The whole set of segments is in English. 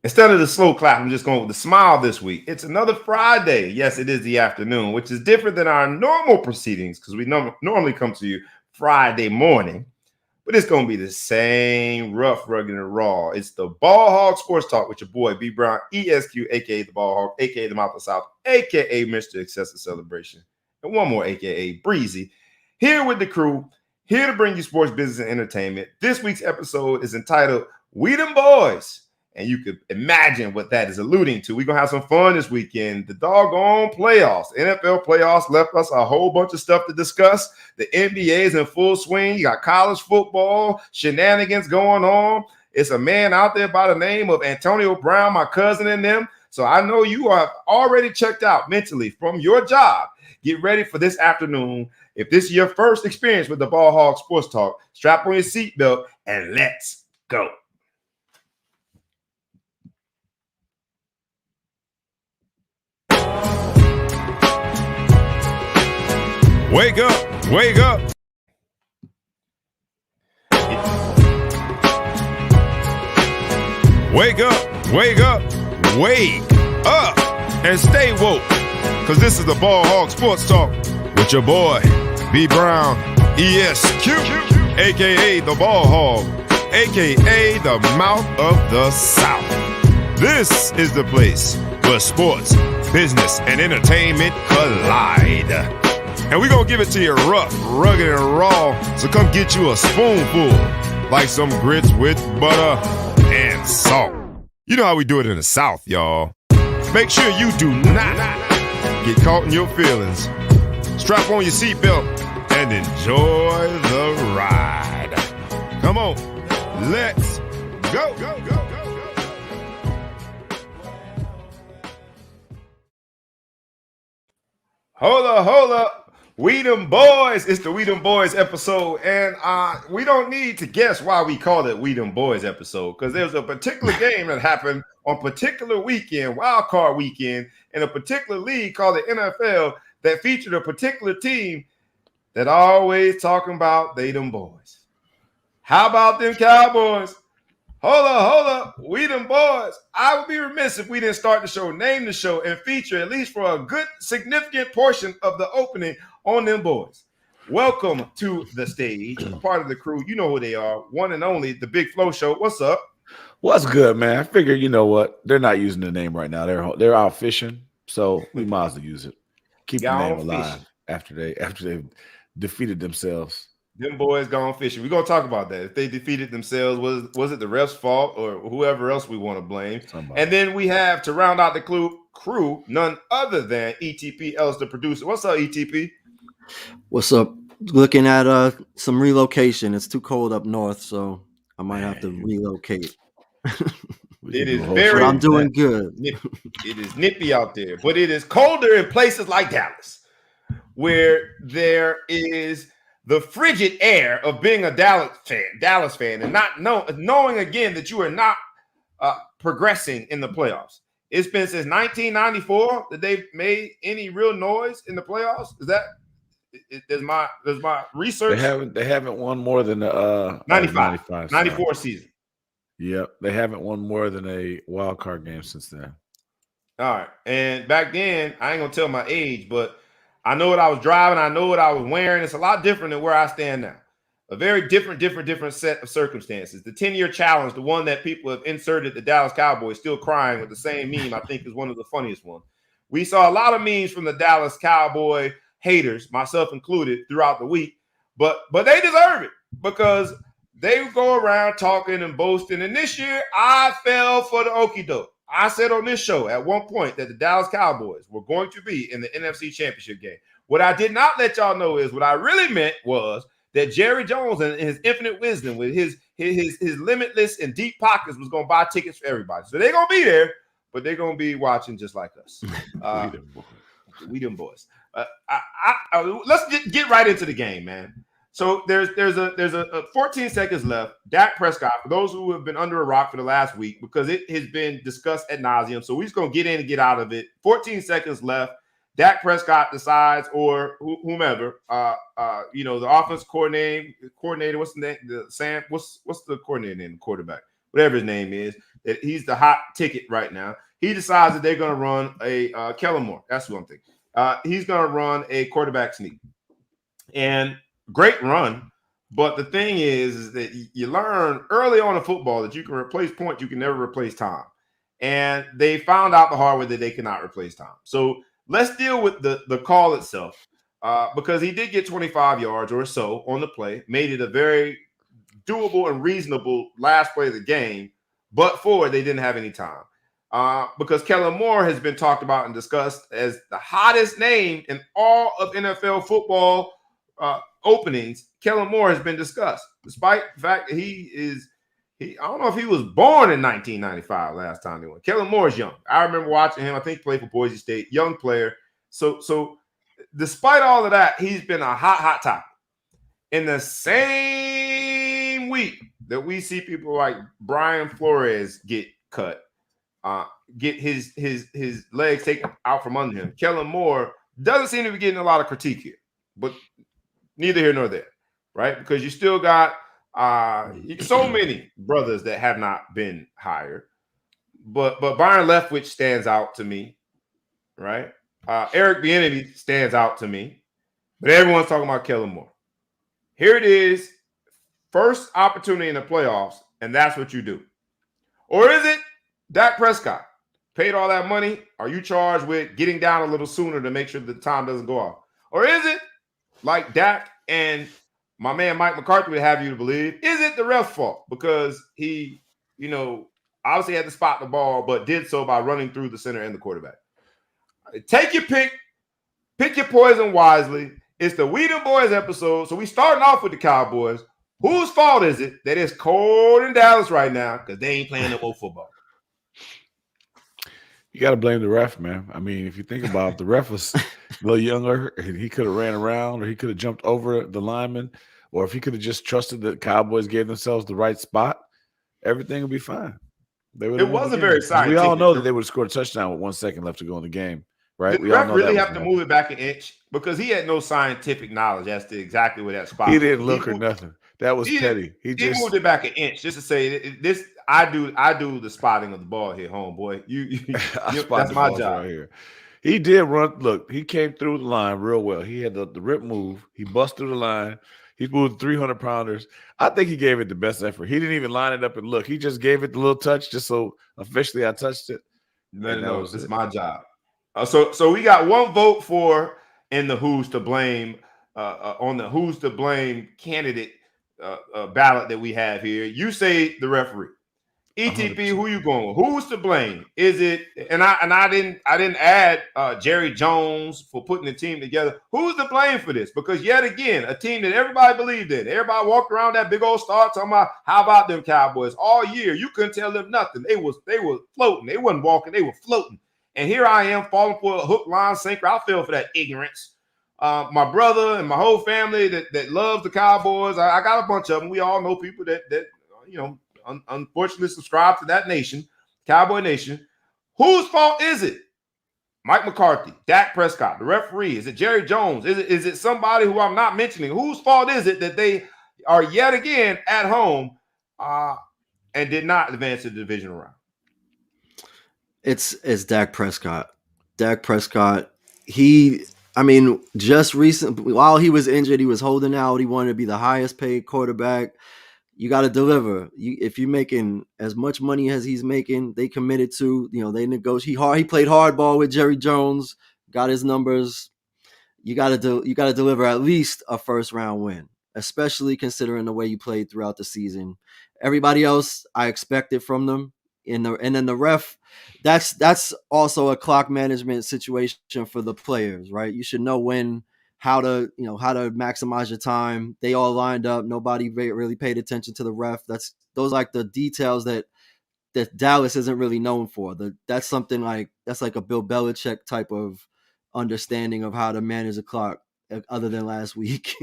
Instead of the slow clap, I'm just going with the smile this week. It's another Friday. Yes, it is the afternoon, which is different than our normal proceedings because we normally come to you Friday morning. But it's going to be the same rough, rugged, and raw. It's the Ball Hog Sports Talk with your boy, B. Brown, ESQ, a.k.a. the Ball Hog, a.k.a. the Mouth of the South, a.k.a. Mr. Excessive Celebration, and one more, a.k.a. Breezy. Here with the crew, here to bring you sports, business, and entertainment. This week's episode is entitled We Dem Boys. And you could imagine what that is alluding to. We're going to have some fun this weekend. The doggone playoffs. NFL playoffs left us a whole bunch of stuff to discuss. The NBA is in full swing. You got college football, shenanigans going on. It's a man out there by the name of Antonio Brown, my cousin, and them. So I know you are already checked out mentally from your job. Get ready for this afternoon. If this is your first experience with the Ball Hog Sports Talk, strap on your seatbelt and let's go. Wake up, wake up. Wake up, wake up, wake up, and stay woke. Because this is the Ball Hog Sports Talk with your boy, B. Brown, ESQ, a.k.a. the Ball Hog, a.k.a. the Mouth of the South. This is the place where sports, business, and entertainment collide. And we're going to give it to you rough, rugged, and raw. So come get you a spoonful, like some grits with butter and salt. You know how we do it in the South, y'all. Make sure you do not get caught in your feelings. Strap on your seatbelt and enjoy the ride. Come on, let's go, go, go, go, go. Hold up. We Dem Boys. It's the We Dem Boys episode, and we don't need to guess why we call it We Dem Boys episode, because there's a particular game that happened on particular weekend, wild card weekend, in a particular league called the NFL that featured a particular team that always talking about they Dem Boys. How about them Cowboys? Hold up. We Dem Boys. I would be remiss if we didn't start the show, name the show, and feature at least for a good, significant portion of the opening on them boys. Welcome to the stage, a part of the crew. You know who they are. One and only, the Big Flow Show. What's up? What's good, man? I figure, you know what? They're not using the name right now. They're out fishing, so we might as well use it. Keep the name alive after they defeated themselves. Them boys gone fishing. We're gonna talk about that. If they defeated themselves, was it the ref's fault or whoever else we want to blame? And then we have to round out the crew, none other than ETP Ellis, the producer. What's up, ETP? What's up? Looking at some relocation. It's too cold up north, so I might have to relocate. It is very. I'm doing good. It is nippy out there, but it is colder in places like Dallas, where there is the frigid air of being a Dallas fan, and not knowing again that you are not progressing in the playoffs. It's been since 1994 that they've made any real noise in the playoffs. Is that? Does my research? They haven't won more than 94 season. Yep, they haven't won more than a wild card game since then. All right, and back then I ain't gonna tell my age, but I know what I was driving. I know what I was wearing. It's a lot different than where I stand now. A very different set of circumstances. The 10-year challenge, the one that people have inserted the Dallas Cowboys, still crying with the same meme, I think is one of the funniest ones. We saw a lot of memes from the Dallas Cowboy haters, myself included, throughout the week, but they deserve it because they go around talking and boasting. And this year, I fell for the okie doke. I said on this show at one point that the Dallas Cowboys were going to be in the NFC Championship game. What I did not let y'all know is what I really meant was that Jerry Jones and his infinite wisdom with his limitless and deep pockets was going to buy tickets for everybody. So they're going to be there, but they're going to be watching just like us. We Dem Boys. Let's get right into the game, man. So there's a 14 seconds left. Dak Prescott, for those who have been under a rock for the last week, because it has been discussed ad nauseum. So we're just going to get in and get out of it. 14 seconds left. Dak Prescott decides, or whomever, the offense coordinator, what's the name? What's the coordinator name? The quarterback. whatever his name is, that he's the hot ticket right now. He decides that they're going to run a Kellen Moore. That's one thing. He's going to run a quarterback sneak. And great run. But the thing is that you learn early on in football that you can replace points, you can never replace time. And they found out the hard way that they cannot replace time. So let's deal with the call itself, because he did get 25 yards or so on the play, made it a very doable and reasonable last play of the game, but for it, they didn't have any time. Because Kellen Moore has been talked about and discussed as the hottest name in all of NFL football openings. Kellen Moore has been discussed, despite the fact that I don't know if he was born in 1995 last time they went. Kellen Moore is young. I remember watching him. I think he played for Boise State, young player. So despite all of that, he's been a hot topic. In the same week that we see people like Brian Flores get cut, get his legs taken out from under him, Kellen Moore doesn't seem to be getting a lot of critique here, but neither here nor there, right? Because you still got so many brothers that have not been hired, but Byron Leftwich stands out to me, right? Eric Bieniemy stands out to me, but everyone's talking about Kellen Moore. Here it is, first opportunity in the playoffs, and that's what you do. Or is it Dak Prescott? Paid all that money? Are you charged with getting down a little sooner to make sure the time doesn't go off? Or is it like Dak and my man Mike McCarthy would have you to believe, is it the ref's fault? Because he, obviously had to spot the ball, but did so by running through the center and the quarterback. Take your pick your poison wisely. It's the We Dem Boyz episode. So we starting off with the Cowboys. Whose fault is it that it's cold in Dallas right now? Because they ain't playing no more football. You got to blame the ref, man. I mean, if you think about it, the ref was a little younger, and he could have ran around, or he could have jumped over the lineman, or if he could have just trusted that Cowboys gave themselves the right spot, everything would be fine. It wasn't very exciting. We all know that they would have scored a touchdown with 1 second left to go in the game, right? The ref really have to move it back an inch because he had no scientific knowledge as to exactly where that spot. He didn't look or nothing. That was petty. He just moved it back an inch just to say this. I do the spotting of the ball here, homeboy. That's my job. Right here. He did run. Look, he came through the line real well. He had the rip move. He busted through the line. He moved 300-pounders. I think he gave it the best effort. He didn't even line it up and look. He just gave it the little touch just so officially I touched it. No, this is my job. So we got one vote for in the who's to blame on the who's to blame candidate ballot that we have here. You say the referee. ETP, 100%. Who you going with? Who's to blame? Is it and I didn't add Jerry Jones for putting the team together. Who's to blame for this? Because yet again, a team that everybody believed in. Everybody walked around that big old star talking about how about them Cowboys all year. You couldn't tell them nothing. They were floating. They wasn't walking. They were floating. And here I am falling for a hook, line, sinker. I fell for that ignorance. My brother and my whole family that loves the Cowboys. I got a bunch of them. We all know people that unfortunately subscribe to that nation, Cowboy Nation. Whose fault is it? Mike McCarthy, Dak Prescott, the referee. Is it Jerry Jones? Is it somebody who I'm not mentioning? Whose fault is it that they are yet again at home and did not advance the divisional round? It's Dak Prescott. Dak Prescott, just recently, while he was injured, he was holding out. He wanted to be the highest paid quarterback. You got to deliver. If you're making as much money as he's making, they committed to, they negotiate. He played hardball with Jerry Jones, got his numbers. You got to deliver at least a first round win, especially considering the way you played throughout the season. Everybody else, I expected from them. And then the ref, that's also a clock management situation for the players, right? You should know how to maximize your time. They all lined up. Nobody really paid attention to the ref. Those like the details that Dallas isn't really known for. That's like a Bill Belichick type of understanding of how to manage a clock, other than last week.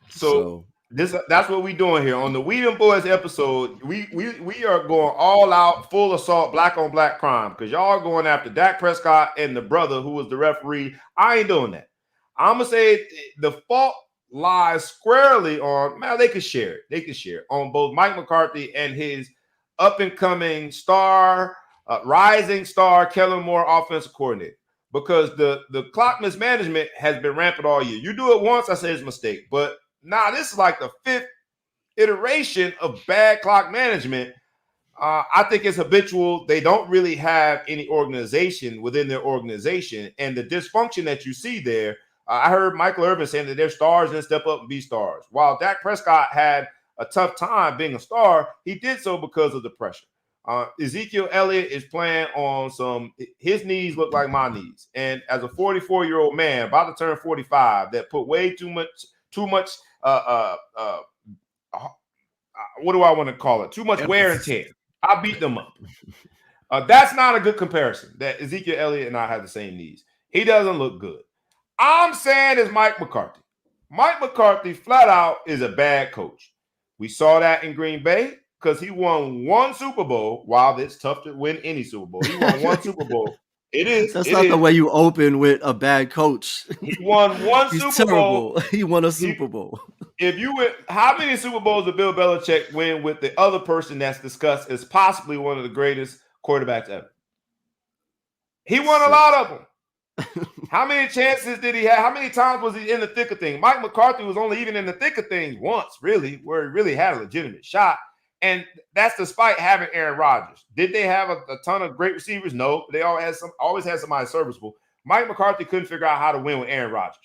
So that's what we're doing here on the We Dem Boyz episode. We are going all out, full assault, black on black crime, because y'all are going after Dak Prescott and the brother who was the referee. I ain't doing that. I'm gonna say the fault lies squarely on, man, they could share it. They could share it on both Mike McCarthy and his up-and-coming star, rising star, Kellen Moore, offensive coordinator. Because the clock mismanagement has been rampant all year. You do it once, I say it's a mistake. But now this is like the 5th iteration of bad clock management. I think it's habitual. They don't really have any organization within their organization. And the dysfunction that you see there, I heard Michael Irvin saying that their stars didn't step up and be stars. While Dak Prescott had a tough time being a star, he did so because of the pressure. Ezekiel Elliott is playing on his knees look like my knees. And as a 44-year-old man, about to turn 45, that put way too much, what do I want to call it? Too much wear and tear. I beat them up. That's not a good comparison, that Ezekiel Elliott and I have the same knees. He doesn't look good. I'm saying is Mike McCarthy. Mike McCarthy flat out is a bad coach. We saw that in Green Bay because he won one Super Bowl. While it's tough to win any Super Bowl, he won one Super Bowl. It is. That's not the way you open with a bad coach. He won one Super Bowl. He won a Super Bowl. If you win, how many Super Bowls did Bill Belichick win with the other person that's discussed as possibly one of the greatest quarterbacks ever? He won a lot of them. How many chances did he have? How many times was he in the thick of things? Mike McCarthy was only even in the thick of things once, really, where he really had a legitimate shot. And that's despite having Aaron Rodgers. Did they have a ton of great receivers? No. They always had somebody serviceable. Mike McCarthy couldn't figure out how to win with Aaron Rodgers.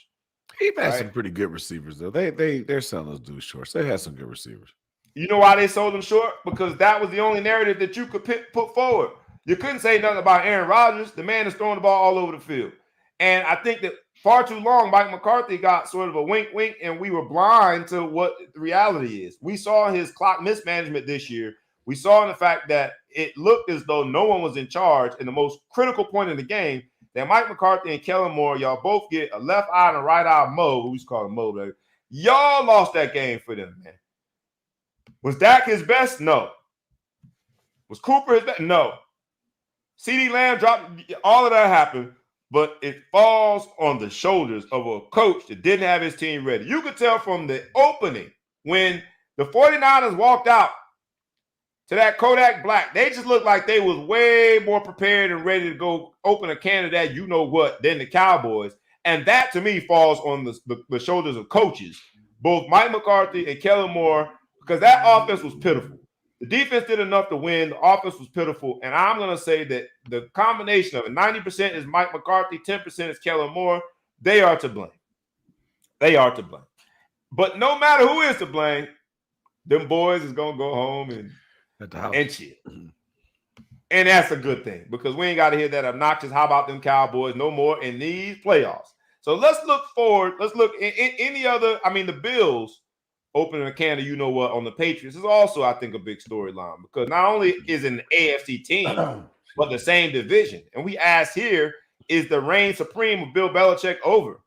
He had some pretty good receivers, though. They're selling those dudes short. They had some good receivers. You know why they sold them short? Because that was the only narrative that you could put forward. You couldn't say nothing about Aaron Rodgers. The man is throwing the ball all over the field. And I think that far too long, Mike McCarthy got sort of a wink, and we were blind to what the reality is. We saw his clock mismanagement this year. We saw in the fact that it looked as though no one was in charge in the most critical point in the game. That Mike McCarthy and Kellen Moore, y'all both get a left eye and a right eye mo. We used to call him mo, baby. Y'all lost that game for them, man. Was Dak his best? No. Was Cooper his best? No. CeeDee Lamb dropped. All of that happened. But it falls on the shoulders of a coach that didn't have his team ready. You could tell from the opening when the 49ers walked out to that Kodak Black, they just looked like they was way more prepared and ready to go open a can of that you-know-what than the Cowboys. And that, to me, falls on the shoulders of coaches, both Mike McCarthy and Kellen Moore, because that offense was pitiful. The defense did enough to win. The offense was pitiful. And I'm going to say that the combination of it, 90% is Mike McCarthy, 10% is Kellen Moore. They are to blame. They are to blame. But no matter who is to blame, them boys is going to go home and shit. And that's a good thing because we ain't got to hear that obnoxious, how about them Cowboys no more in these playoffs. So let's look forward. Let's look in any other, the Bills opening a can of you-know-what on the Patriots is also, I think, a big storyline because not only is it an AFC team, but the same division. And we asked here, is the reign supreme of Bill Belichick over?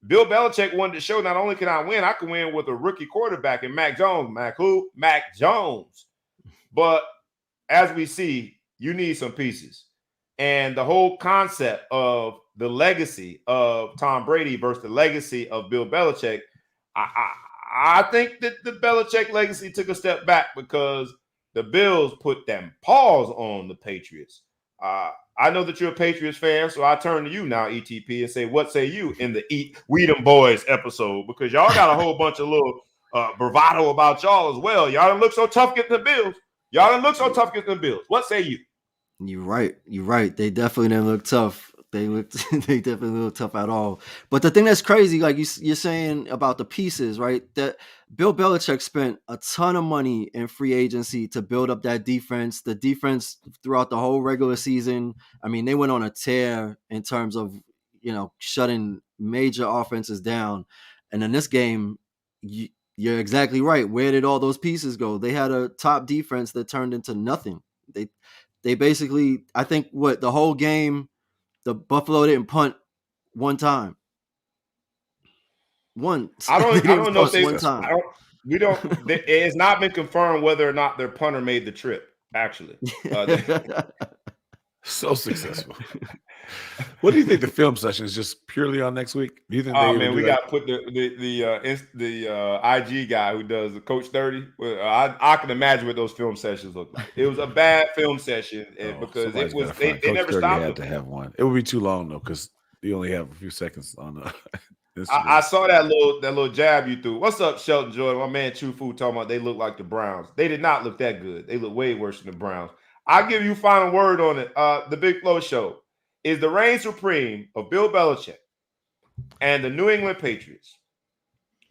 Bill Belichick wanted to show not only can I can win with a rookie quarterback in Mac Jones. Mac who? Mac Jones. But as we see, you need some pieces. And the whole concept of the legacy of Tom Brady versus the legacy of Bill Belichick, I think that the Belichick legacy took a step back because the Bills put them paws on the Patriots. I know that you're a Patriots fan, so I turn to you now, ETP, and say, what say you in the We Dem Boyz episode? Because y'all got a whole bunch of little bravado about y'all as well. Y'all didn't look so tough getting the Bills. What say you? You're right. They definitely didn't look tough. They definitely look tough at all. But the thing that's crazy, like you're saying about the pieces, right? That Bill Belichick spent a ton of money in free agency to build up that defense. The defense throughout the whole regular season, they went on a tear in terms of, shutting major offenses down. And in this game, you're exactly right. Where did all those pieces go? They had a top defense that turned into nothing. They basically, I think, the whole game, the Buffalo didn't punt one time. I don't know if they one time. It has not been confirmed whether or not their punter made the trip. Actually, so successful. What do you think the film session is just purely on next week? Do you think Oh they man, do we that? got to put the IG guy who does the Coach 30. Well, I can imagine what those film sessions look like. It was a bad film session, and because Somebody's it got to was find. they Coach never 30 stopped had them. to have one. It would be too long though, because you only have a few seconds on Instagram. I saw that little jab you threw. What's up, Shelton Jordan? My man True Food talking about they look like the Browns. They did not look that good. They look way worse than the Browns. I'll give you final word on it. The Big Flow Show is the reign supreme of Bill Belichick and the New England Patriots.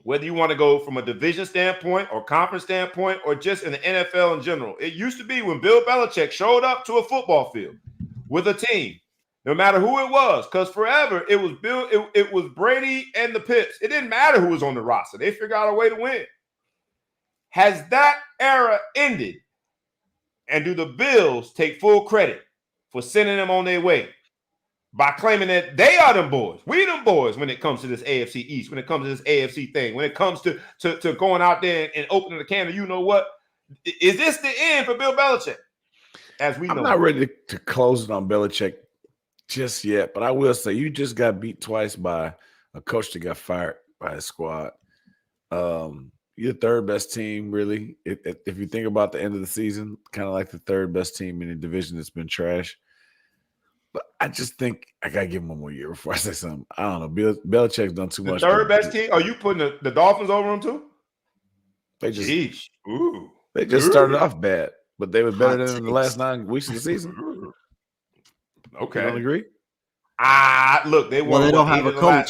Whether you want to go from a division standpoint or conference standpoint or just in the NFL in general. It used to be when Bill Belichick showed up to a football field with a team, no matter who it was, because forever it was it was Brady and the Pips. It didn't matter who was on the roster. They figured out a way to win. Has that era ended? And do the Bills take full credit for sending them on their way by claiming that they are them boys? We them boys when it comes to this AFC East, when it comes to this AFC thing, when it comes to going out there and opening the can of you know what? Is this the end for Bill Belichick? As we know. I'm not ready to close it on Belichick just yet, but I will say you just got beat twice by a coach that got fired by his squad. You're the third best team, really. If you think about the end of the season, kind of like the third best team in a division that's been trash. But I just think I gotta give him one more year before I say something. I don't know. Belichick's done too much. The third best team? Are you putting the Dolphins over them too? They just started off bad, but they were better than in the last 9 weeks of the season. Okay, you don't agree? Look, they won. Well, they don't have a coach.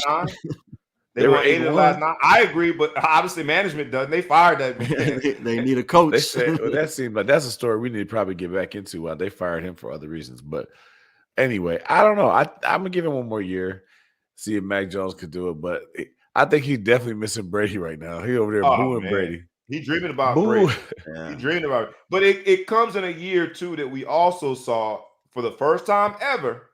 They were 8 in the last 9. I agree, but obviously management doesn't. They fired that man. They need a coach. They said, well, that seems like that's a story we need to probably get back into. Why they fired him for other reasons. But anyway, I don't know. I'm gonna give him one more year, see if Mac Jones could do it. But I think he's definitely missing Brady right now. He over there booing Brady. He dreaming about Brady. Yeah. He dreaming about it. But it comes in a year too that we also saw for the first time ever.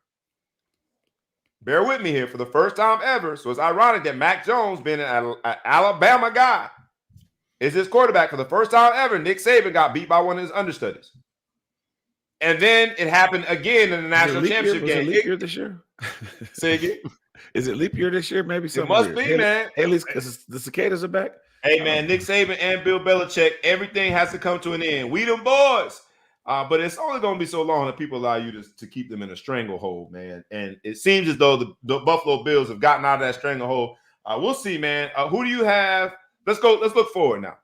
Bear with me here, for the first time ever. So it's ironic that Mac Jones, being an Alabama guy, is his quarterback. For the first time ever, Nick Saban got beat by one of his understudies. And then it happened again in the national championship game. Is it leap year this year? Say again. Is it leap year this year? Maybe something. It must be, man. At least because the cicadas are back. Hey, man, Nick Saban and Bill Belichick, everything has to come to an end. We them boys. But it's only going to be so long that people allow you to keep them in a stranglehold, man. And it seems as though the Buffalo Bills have gotten out of that stranglehold. We'll see, man. Who do you have? Let's go. Let's look forward now.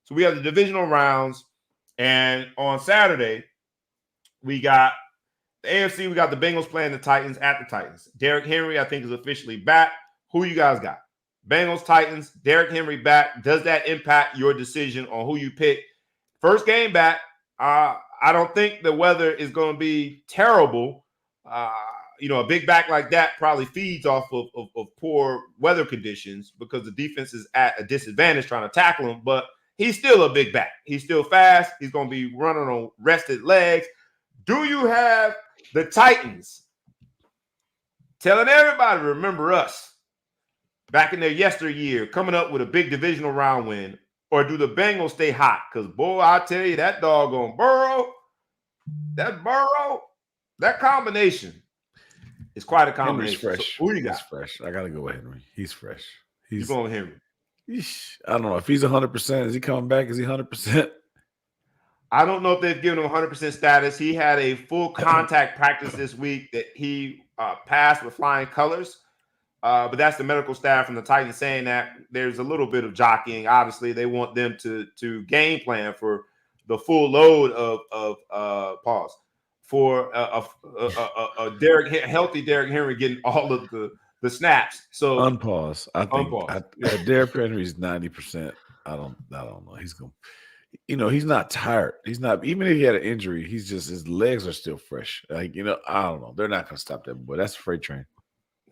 So we have the divisional rounds. And on Saturday, we got the AFC. We got the Bengals playing the Titans at the Titans. Derrick Henry, I think, is officially back. Who you guys got? Bengals, Titans, Derrick Henry back. Does that impact your decision on who you pick? First game back. I don't think the weather is going to be terrible. A big back like that probably feeds off of poor weather conditions because the defense is at a disadvantage trying to tackle him. But he's still a big back. He's still fast. He's going to be running on rested legs. Do you have the Titans telling everybody to remember us back in their yesteryear, coming up with a big divisional round win? Or do the Bengals stay hot? Because, boy, I tell you, that doggone Burrow, that combination is quite a combination. Henry's fresh. So who you got? He's fresh. I got to go with Henry. He's fresh. He's going with Henry. I don't know. If he's 100%, is he coming back? Is he 100%? I don't know if they've given him 100% status. He had a full contact practice this week that he passed with flying colors. But that's the medical staff from the Titans saying that there's a little bit of jockeying. Obviously, they want them to game plan for the full load of for a healthy Derrick Henry getting all of the snaps. So unpause. I think Derrick Henry's 90%. I don't know. He's going. He's not tired. He's not. Even if he had an injury, his legs are still fresh. I don't know. They're not going to stop that boy. That's a freight train.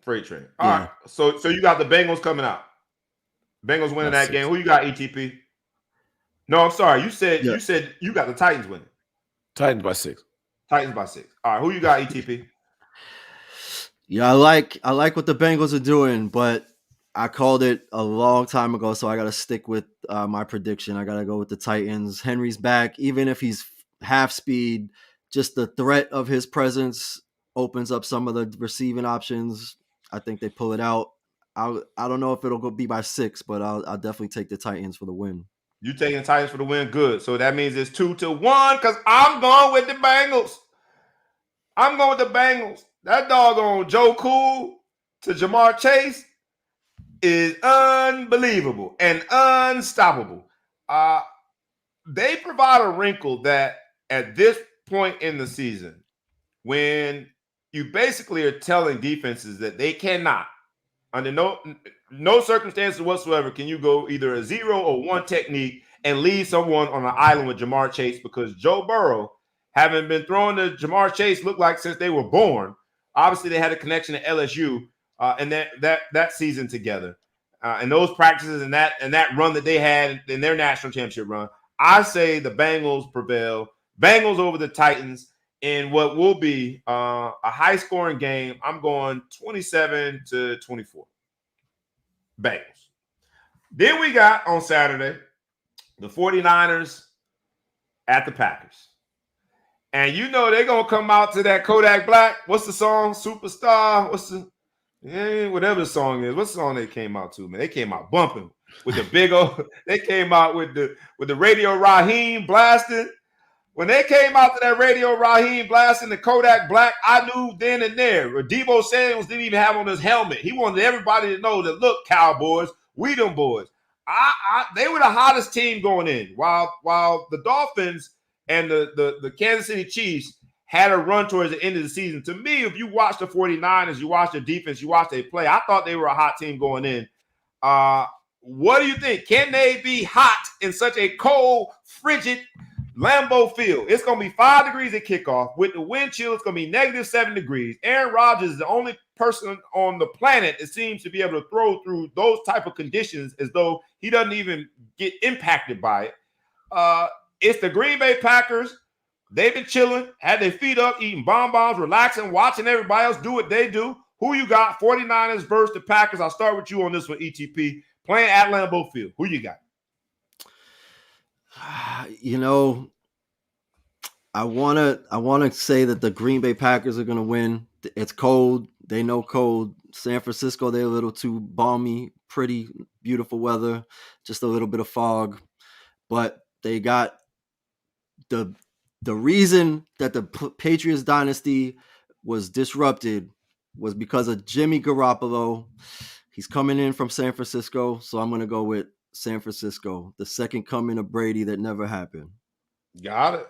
Freight train. All right. So you got the Bengals coming out. Bengals winning that game. Who you got, ETP? No, I'm sorry. You said you got the Titans winning. Titans by 6. Titans by 6. All right. Who you got, ETP? Yeah, I like what the Bengals are doing, but I called it a long time ago, so I got to stick with my prediction. I got to go with the Titans. Henry's back, even if he's half speed. Just the threat of his presence opens up some of the receiving options. I think they pull it out. I don't know if it'll be by 6, but I'll definitely take the Titans for the win. You taking the Titans for the win? Good. So that means it's 2-1 because I'm going with the Bengals. I'm going with the Bengals. That doggone Joe Cool to Jamar Chase is unbelievable and unstoppable. They provide a wrinkle that at this point in the season, when you basically are telling defenses that they cannot, under no circumstances whatsoever, can you go either a 0 or 1 technique and leave someone on an island with Jamar Chase, because Joe Burrow, having been throwing to Jamar Chase, looked like since they were born. Obviously, they had a connection to LSU and that season together, and those practices and that run that they had in their national championship run. I say the Bengals prevail. Bengals over the Titans in what will be a high-scoring game. I'm going 27-24. Bengals. Then we got on Saturday the 49ers at the Packers. And you know they're going to come out to that Kodak Black. What's the song? Superstar. Whatever the song is. What's the song they came out to, man? They came out bumping with the big old. They came out with the Radio Raheem blasting. When they came out to that Radio Raheem blasting the Kodak Black, I knew then and there. Debo Samuels didn't even have on his helmet. He wanted everybody to know that, look, Cowboys, we them boys. They were the hottest team going in. While the Dolphins and the Kansas City Chiefs had a run towards the end of the season. To me, if you watch the 49ers, you watch their defense, you watch their play, I thought they were a hot team going in. What do you think? Can they be hot in such a cold, frigid Lambeau Field? It's going to be 5 degrees at kickoff. With the wind chill, it's going to be -7 degrees. Aaron Rodgers is the only person on the planet that seems to be able to throw through those type of conditions as though he doesn't even get impacted by it. It's the Green Bay Packers. They've been chilling, had their feet up, eating bonbons, relaxing, watching everybody else do what they do. Who you got? 49ers versus the Packers. I'll start with you on this one, ETP. Playing at Lambeau Field. Who you got? You know, I wanna say that the Green Bay Packers are gonna win. It's cold. They know cold. San Francisco, they're a little too balmy, pretty, beautiful weather, just a little bit of fog. But they got the reason that the Patriots dynasty was disrupted was because of Jimmy Garoppolo. He's coming in from San Francisco, so I'm going to go with San Francisco, the second coming of Brady that never happened. Got it.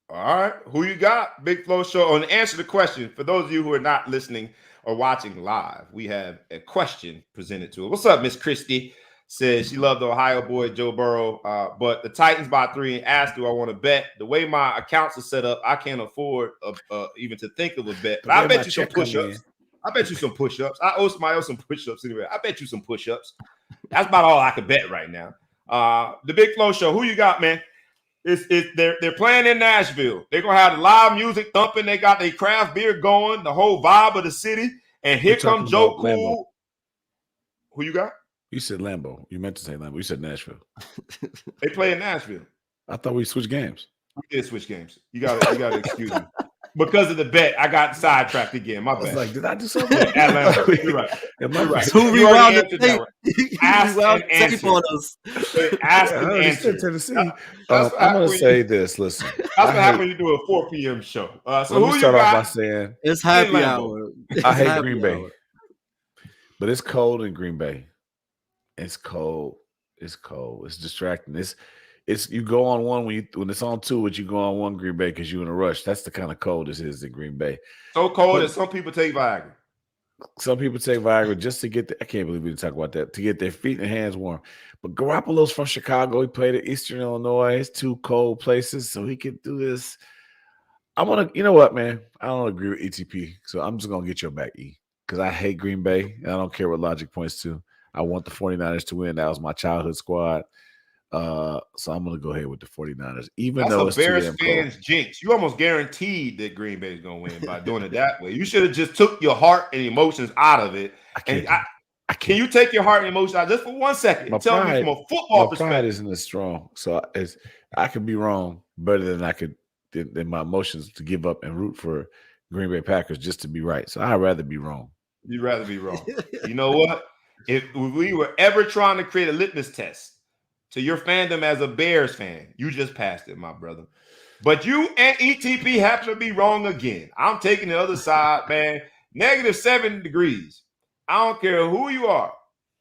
All right. Who you got? Big Flow Show. And answer the question, for those of you who are not listening or watching live, we have a question presented to her. What's up, Miss Christie? Says she loved the Ohio boy, Joe Burrow, but the Titans by 3 and asked, do I want to bet? The way my accounts are set up, I can't afford even to think of a bet. But I bet you some push-ups. I bet you some push-ups. I owe somebody else some push-ups anyway. I bet you some push-ups. That's about all I could bet right now. The Big Flow Show. Who you got, man? They're playing in Nashville. They're gonna have the live music thumping. They got their craft beer going, the whole vibe of the city. And here comes Joe Cool. Who you got? You said Lambeau. You meant to say Lambeau. You said Nashville. They play in Nashville. I thought we switched games. We did switch games. You gotta excuse me. Because of the bet, I got sidetracked again. My bad. I was like, did I do something? Atlanta. You're right. You're right. Who You already answered tape? Ask and answer. Ask and answer. Tennessee. I'm going to say this. Listen. That's what happens when you do a 4 p.m. show. So let who me start you off got? by saying It's happy hour. I hate Green Bay. But it's cold in Green Bay. It's cold. It's cold. It's distracting. It's you go on one when it's on 2, but you go on 1 Green Bay because you're in a rush. That's the kind of cold this is in Green Bay. So cold that some people take Viagra. Some people take Viagra just to get I can't believe we didn't talk about that, to get their feet and hands warm. But Garoppolo's from Chicago. He played at Eastern Illinois. It's 2 cold places, so he could do this. You know what, man? I don't agree with ETP, so I'm just going to get your back, E, because I hate Green Bay, and I don't care what logic points to. I want the 49ers to win. That was my childhood squad. So I'm going to go ahead with the 49ers, even though it's Bears fans jinx. You almost guaranteed that Green Bay is going to win by doing it that way. You should have just took your heart and emotions out of it. Can you take your heart and emotions out just for 1 second and tell me from a football perspective? My pride isn't as strong, so I could be wrong better than my emotions to give up and root for Green Bay Packers just to be right. So I'd rather be wrong. You'd rather be wrong. You know what? If we were ever trying to create a litmus test to your fandom as a Bears fan, you just passed it, my brother. But you and ETP happen to be wrong again. I'm taking the other side, man. -7 degrees. I don't care who you are.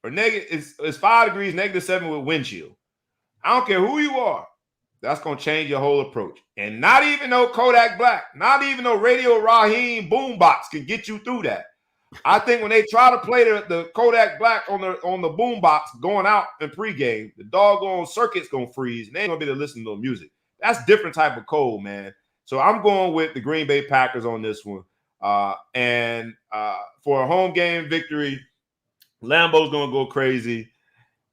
Or it's 5 degrees, -7 with wind chill. I don't care who you are. That's going to change your whole approach. And not even no Kodak Black, not even no Radio Raheem boombox can get you through that. I think when they try to play the Kodak Black on the boombox going out in pregame, the doggone circuit's going to freeze and they ain't going to be able to listen to the music. That's different type of cold, man. So I'm going with the Green Bay Packers on this one. And for a home game victory, Lambeau's going to go crazy.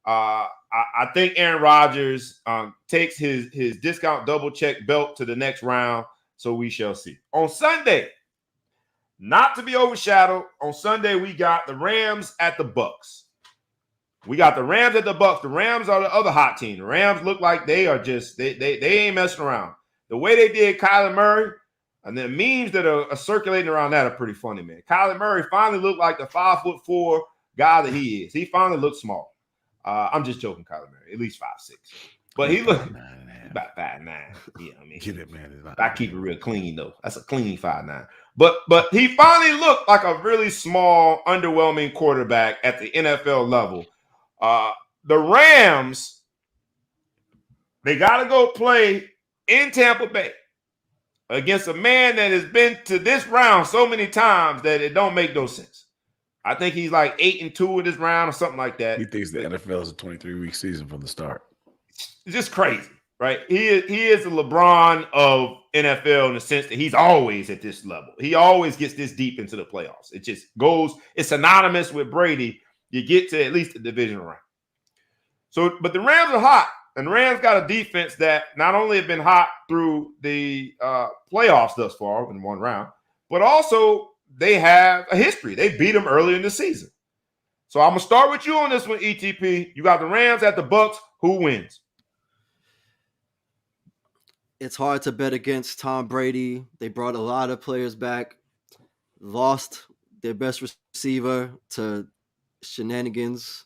I think Aaron Rodgers takes his discount double check belt to the next round. So we shall see. On Sunday, not to be overshadowed, on Sunday we got the Rams at the Bucks. We got the Rams at the Bucks. The Rams are the other hot team. The Rams look like they are just they ain't messing around. The way they did Kyler Murray and the memes that are circulating around that are pretty funny, man. Kyler Murray finally looked like the 5'4" guy that he is. He finally looked small. I'm just joking, Kyler Murray. At least 5'6". But he looked about 5'9". Yeah, I mean, Get it, man. I keep it real clean though. That's a clean 5'9". But he finally looked like a really small, underwhelming quarterback at the NFL level. The Rams, they got to go play in Tampa Bay against a man that has been to this round so many times that it don't make no sense. I think he's like 8-2 in this round or something like that. He thinks the NFL is a 23-week season from the start. It's just crazy, right? He is the LeBron of NFL in the sense that he's always at this level. He always gets this deep into the playoffs. It just goes, it's synonymous with Brady. You get to at least the division round. So, but the Rams are hot. And the Rams got a defense that not only have been hot through the playoffs thus far in one round, but also they have a history. They beat them early in the season. So I'm going to start with you on this one, ETP. You got the Rams at the Bucks. Who wins? It's hard to bet against Tom Brady. They brought a lot of players back, lost their best receiver to shenanigans.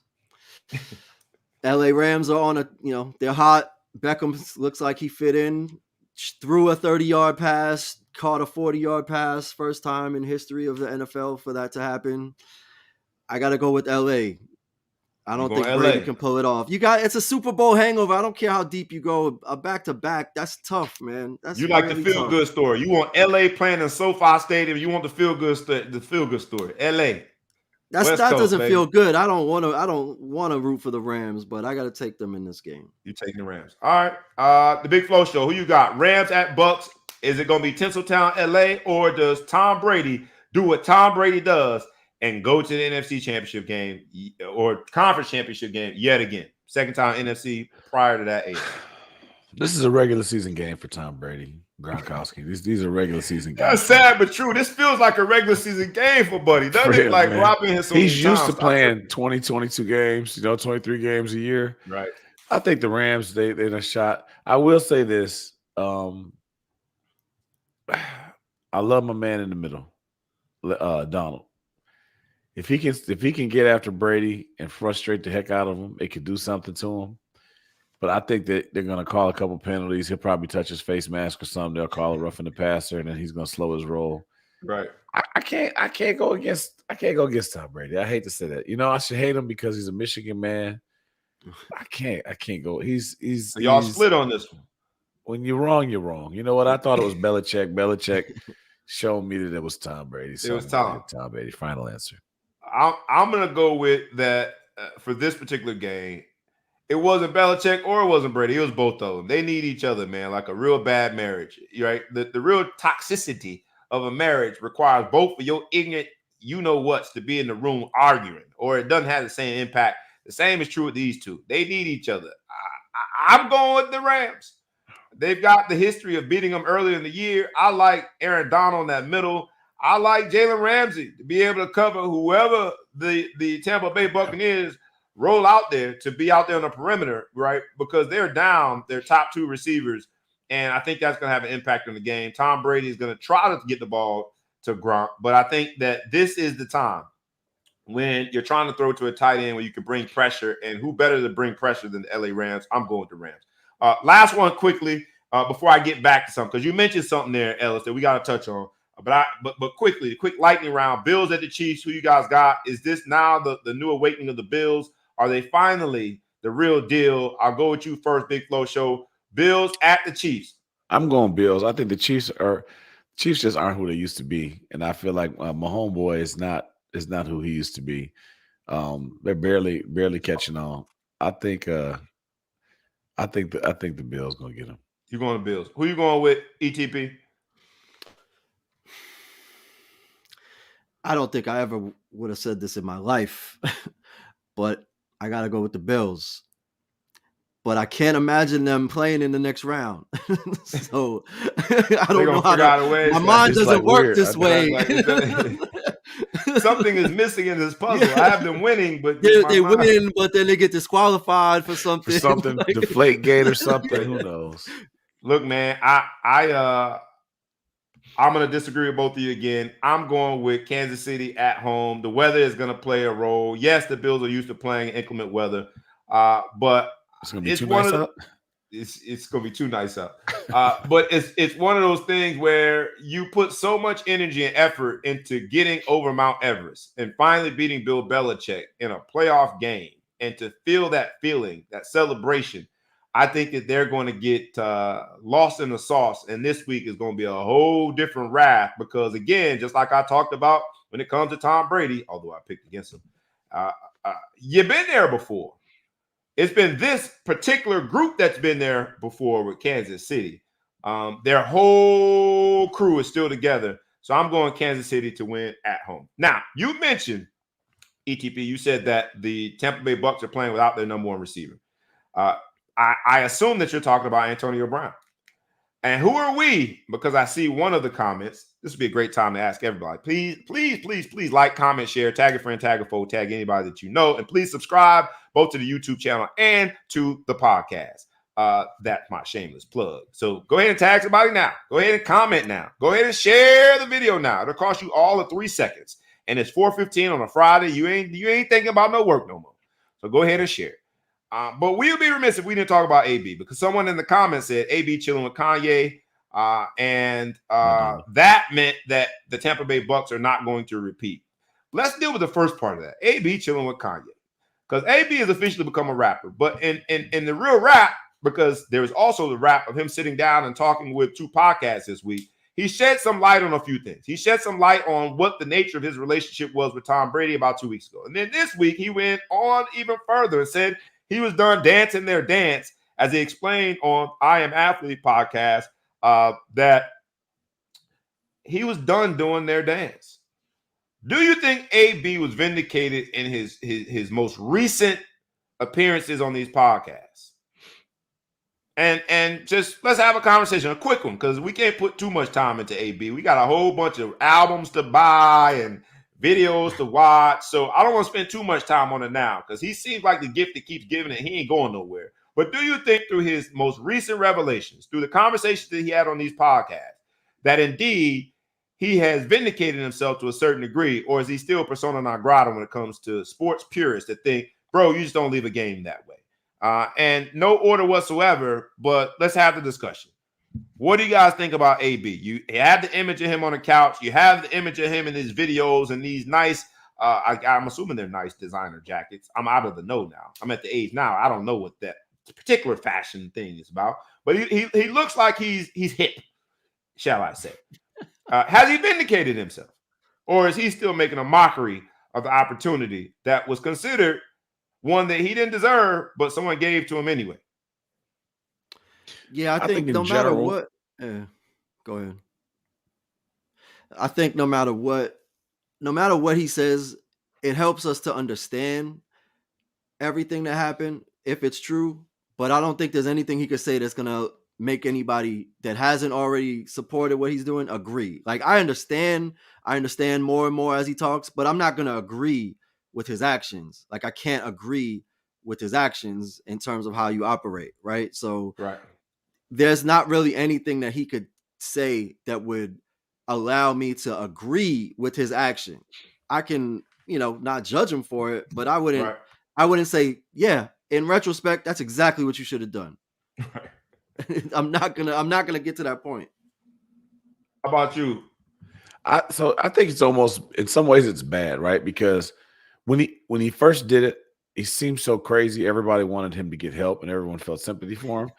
LA Rams are on they're hot. Beckham looks like he fit in, threw a 30-yard pass, caught a 40-yard pass, first time in history of the NFL for that to happen. I got to go with LA. I don't think Brady can pull it off. It's a Super Bowl hangover. I don't care how deep you go. A back-to-back, that's tough, man. You like really the feel-good story. You want LA playing in SoFi Stadium. You want the feel-good story. LA. That doesn't feel good. I don't want to root for the Rams, but I got to take them in this game. You're taking the Rams. All right. The Big Flow Show. Who you got? Rams at Bucks. Is it going to be Tinseltown, LA, or does Tom Brady do what Tom Brady does and go to the NFC Championship game or Conference Championship game yet again? Second time NFC prior to that age. This is a regular season game for Tom Brady, Gronkowski. These are regular season games. That's sad but true. This feels like a regular season game for Buddy. Doesn't it? Like Robin has so he's used to playing 20, 22 games, 23 games a year. Right. I think the Rams, they're a shot. I will say this. I love my man in the middle, Donald. If he can get after Brady and frustrate the heck out of him, it could do something to him. But I think that they're going to call a couple penalties. He'll probably touch his face mask or something. They'll call a roughing the passer, and then he's going to slow his roll. Right. I can't go against Tom Brady. I hate to say that. I should hate him because he's a Michigan man. I can't go. He's y'all split on this one. When you're wrong, you're wrong. You know what? I thought it was Belichick. Belichick showed me that it was Tom Brady. It was Tom Brady. Final answer. I'm going to go with that for this particular game. It wasn't Belichick or it wasn't Brady. It was both of them. They need each other, man, like a real bad marriage, right? The real toxicity of a marriage requires both of your ignorant you-know-whats to be in the room arguing, or it doesn't have the same impact. The same is true with these two. They need each other. I'm going with the Rams. They've got the history of beating them earlier in the year. I like Aaron Donald in that middle. I like Jalen Ramsey to be able to cover whoever the Tampa Bay Buccaneers roll out there to be out there on the perimeter, right? Because they're down their top two receivers, and I think that's going to have an impact on the game. Tom Brady is going to try to get the ball to Gronk, but I think that this is the time when you're trying to throw to a tight end where you can bring pressure, and who better to bring pressure than the LA Rams? I'm going with the Rams. Last one quickly before I get back to something, because you mentioned something there, Ellis, that we got to touch on. But quickly, the quick lightning round. Bills at the Chiefs. Who you guys got? Is this now the new awakening of the Bills? Are they finally the real deal? I'll go with you first, Big Flow Show. Bills at the Chiefs. I'm going Bills. I think the Chiefs just aren't who they used to be, and I feel like my homeboy is not who he used to be. They're barely catching on. I think the Bills gonna get him. You're going to Bills. Who you going with, ETP? I don't think I ever would have said this in my life, but I got to go with the Bills. But I can't imagine them playing in the next round. So I don't know how my mind doesn't work this way. Something is missing in this puzzle. I have them winning, but they win, but then they get disqualified for something. Deflate gate or something. Who knows? Look, man, I'm going to disagree with both of you again. I'm going with Kansas City at home. The weather is going to play a role. Yes, the Bills are used to playing in inclement weather, but it's going to be too nice out. It's going to be too nice out. But it's one of those things where you put so much energy and effort into getting over Mount Everest and finally beating Bill Belichick in a playoff game, and to feel that feeling, that celebration. I think that they're going to get lost in the sauce, and this week is going to be a whole different wrath because, again, just like I talked about when it comes to Tom Brady, although I picked against him, you've been there before. It's been this particular group that's been there before with Kansas City. Their whole crew is still together, so I'm going Kansas City to win at home. Now, you mentioned, ETP, you said that the Tampa Bay Bucks are playing without their number one receiver. I assume that you're talking about Antonio Brown. And who are we? Because I see one of the comments. This would be a great time to ask everybody. Please like, comment, share, tag a friend, tag a foe, tag anybody that you know. And please subscribe both to the YouTube channel and to the podcast. That's my shameless plug. So go ahead and tag somebody now. Go ahead and comment now. Go ahead and share the video now. It'll cost you all of 3 seconds. And it's 4:15 on a Friday. You ain't thinking about no work no more. So go ahead and share. But we would be remiss if we didn't talk about AB, because someone in the comments said AB chilling with Kanye, and that meant that the Tampa Bay Bucks are not going to repeat. Let's deal with the first part of that. AB chilling with Kanye, because AB has officially become a rapper. But in the real rap, because there's also the rap of him sitting down and talking with 2 podcasts this week, he shed some light on a few things. He shed some light on what the nature of his relationship was with Tom Brady about 2 weeks ago. And then this week, he went on even further and said he was done dancing their dance, as he explained on I Am Athlete podcast, that he was done doing their dance. Do you think AB was vindicated in his most recent appearances on these podcasts? And just let's have a conversation, a quick one, because we can't put too much time into AB. We got a whole bunch of albums to buy and videos to watch, so I don't want to spend too much time on it now, because he seems like the gift that keeps giving, and he ain't going nowhere. But do you think through his most recent revelations, through the conversations that he had on these podcasts, that indeed he has vindicated himself to a certain degree, or is he still persona non grata when it comes to sports purists that think, bro, you just don't leave a game that way? And no order whatsoever, but let's have the discussion. What do you guys think about AB? You have the image of him on the couch. You have the image of him in his videos and these nice, I'm assuming they're nice designer jackets. I'm out of the know now. I'm at the age now. I don't know what that particular fashion thing is about. But he looks like he's hip, shall I say. Has he vindicated himself? Or is he still making a mockery of the opportunity that was considered one that he didn't deserve, but someone gave to him anyway? Yeah, I think no matter what, go ahead. I think no matter what he says, it helps us to understand everything that happened, if it's true. But I don't think there's anything he could say that's gonna make anybody that hasn't already supported what he's doing agree. Like, I understand more and more as he talks, but I'm not gonna agree with his actions. Like, I can't agree with his actions in terms of how you operate, right? So right. There's not really anything that he could say that would allow me to agree with his action. I can, not judge him for it, but I wouldn't say, yeah, in retrospect, that's exactly what you should have done. Right. I'm not gonna get to that point. How about you? So I think it's almost, in some ways it's bad, right? Because when he first did it, he seemed so crazy. Everybody wanted him to get help and everyone felt sympathy for him.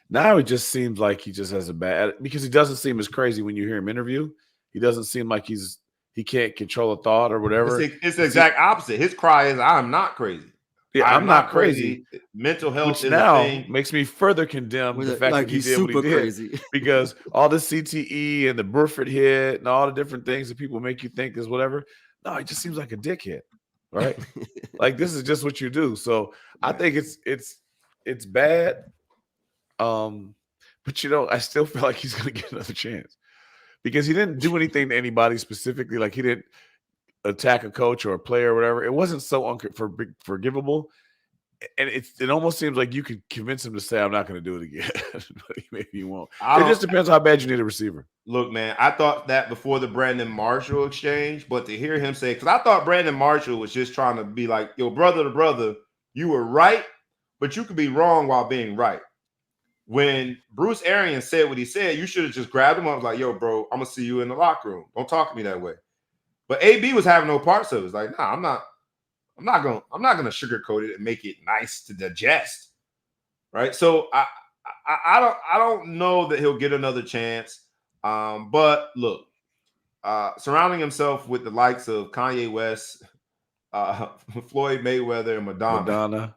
Now it just seems like he just has a bad, because he doesn't seem as crazy when you hear him interview. He doesn't seem like he can't control a thought or whatever. It's the exact opposite. His cry is, "I'm not crazy. Yeah, I'm not crazy." Mental health Which is now a thing. makes me further condemn the fact Like that he he's did what he super did, crazy. because all the CTE and the Burford hit and all the different things that people make you think is whatever. No, he just seems like a dickhead, right? Like, this is just what you do. So I think it's bad. But I still feel like he's going to get another chance, because he didn't do anything to anybody specifically. Like, he didn't attack a coach or a player or whatever. It wasn't so forgivable. And it almost seems like you could convince him to say, "I'm not going to do it again," but maybe he won't. It just depends how bad you need a receiver. Look, man, I thought that before the Brandon Marshall exchange, but to hear him say, because I thought Brandon Marshall was just trying to be like, "Yo, brother to brother, you were right, but you could be wrong while being right." When Bruce Arians said what he said, you should have just grabbed him up, like, "Yo, bro, I'm gonna see you in the locker room. Don't talk to me that way." But AB was having no parts of it. It's like, "Nah, I'm not gonna sugarcoat it and make it nice to digest." Right. So I don't know that he'll get another chance. But look, surrounding himself with the likes of Kanye West, Floyd Mayweather, and Madonna.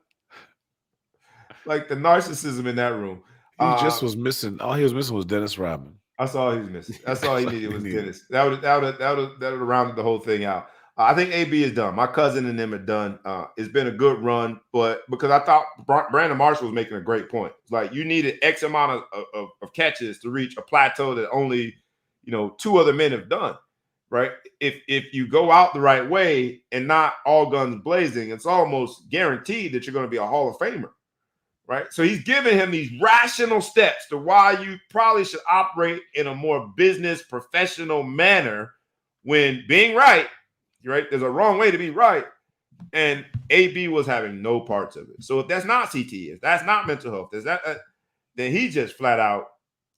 Like, the narcissism in that room. He just was missing. All he was missing was Dennis Rodman. That's all he was missing. That's all he needed was Dennis. That would round the whole thing out. I think AB is done. My cousin and them are done. It's been a good run, but because I thought Brandon Marshall was making a great point. It's like, you needed X amount of catches to reach a plateau that only, two other men have done, right? If you go out the right way and not all guns blazing, it's almost guaranteed that you're going to be a Hall of Famer, right? So he's giving him these rational steps to why you probably should operate in a more business professional manner when being right. Right? There's a wrong way to be right. And AB was having no parts of it. So if that's not CTE, if that's not mental health, then he just flat out,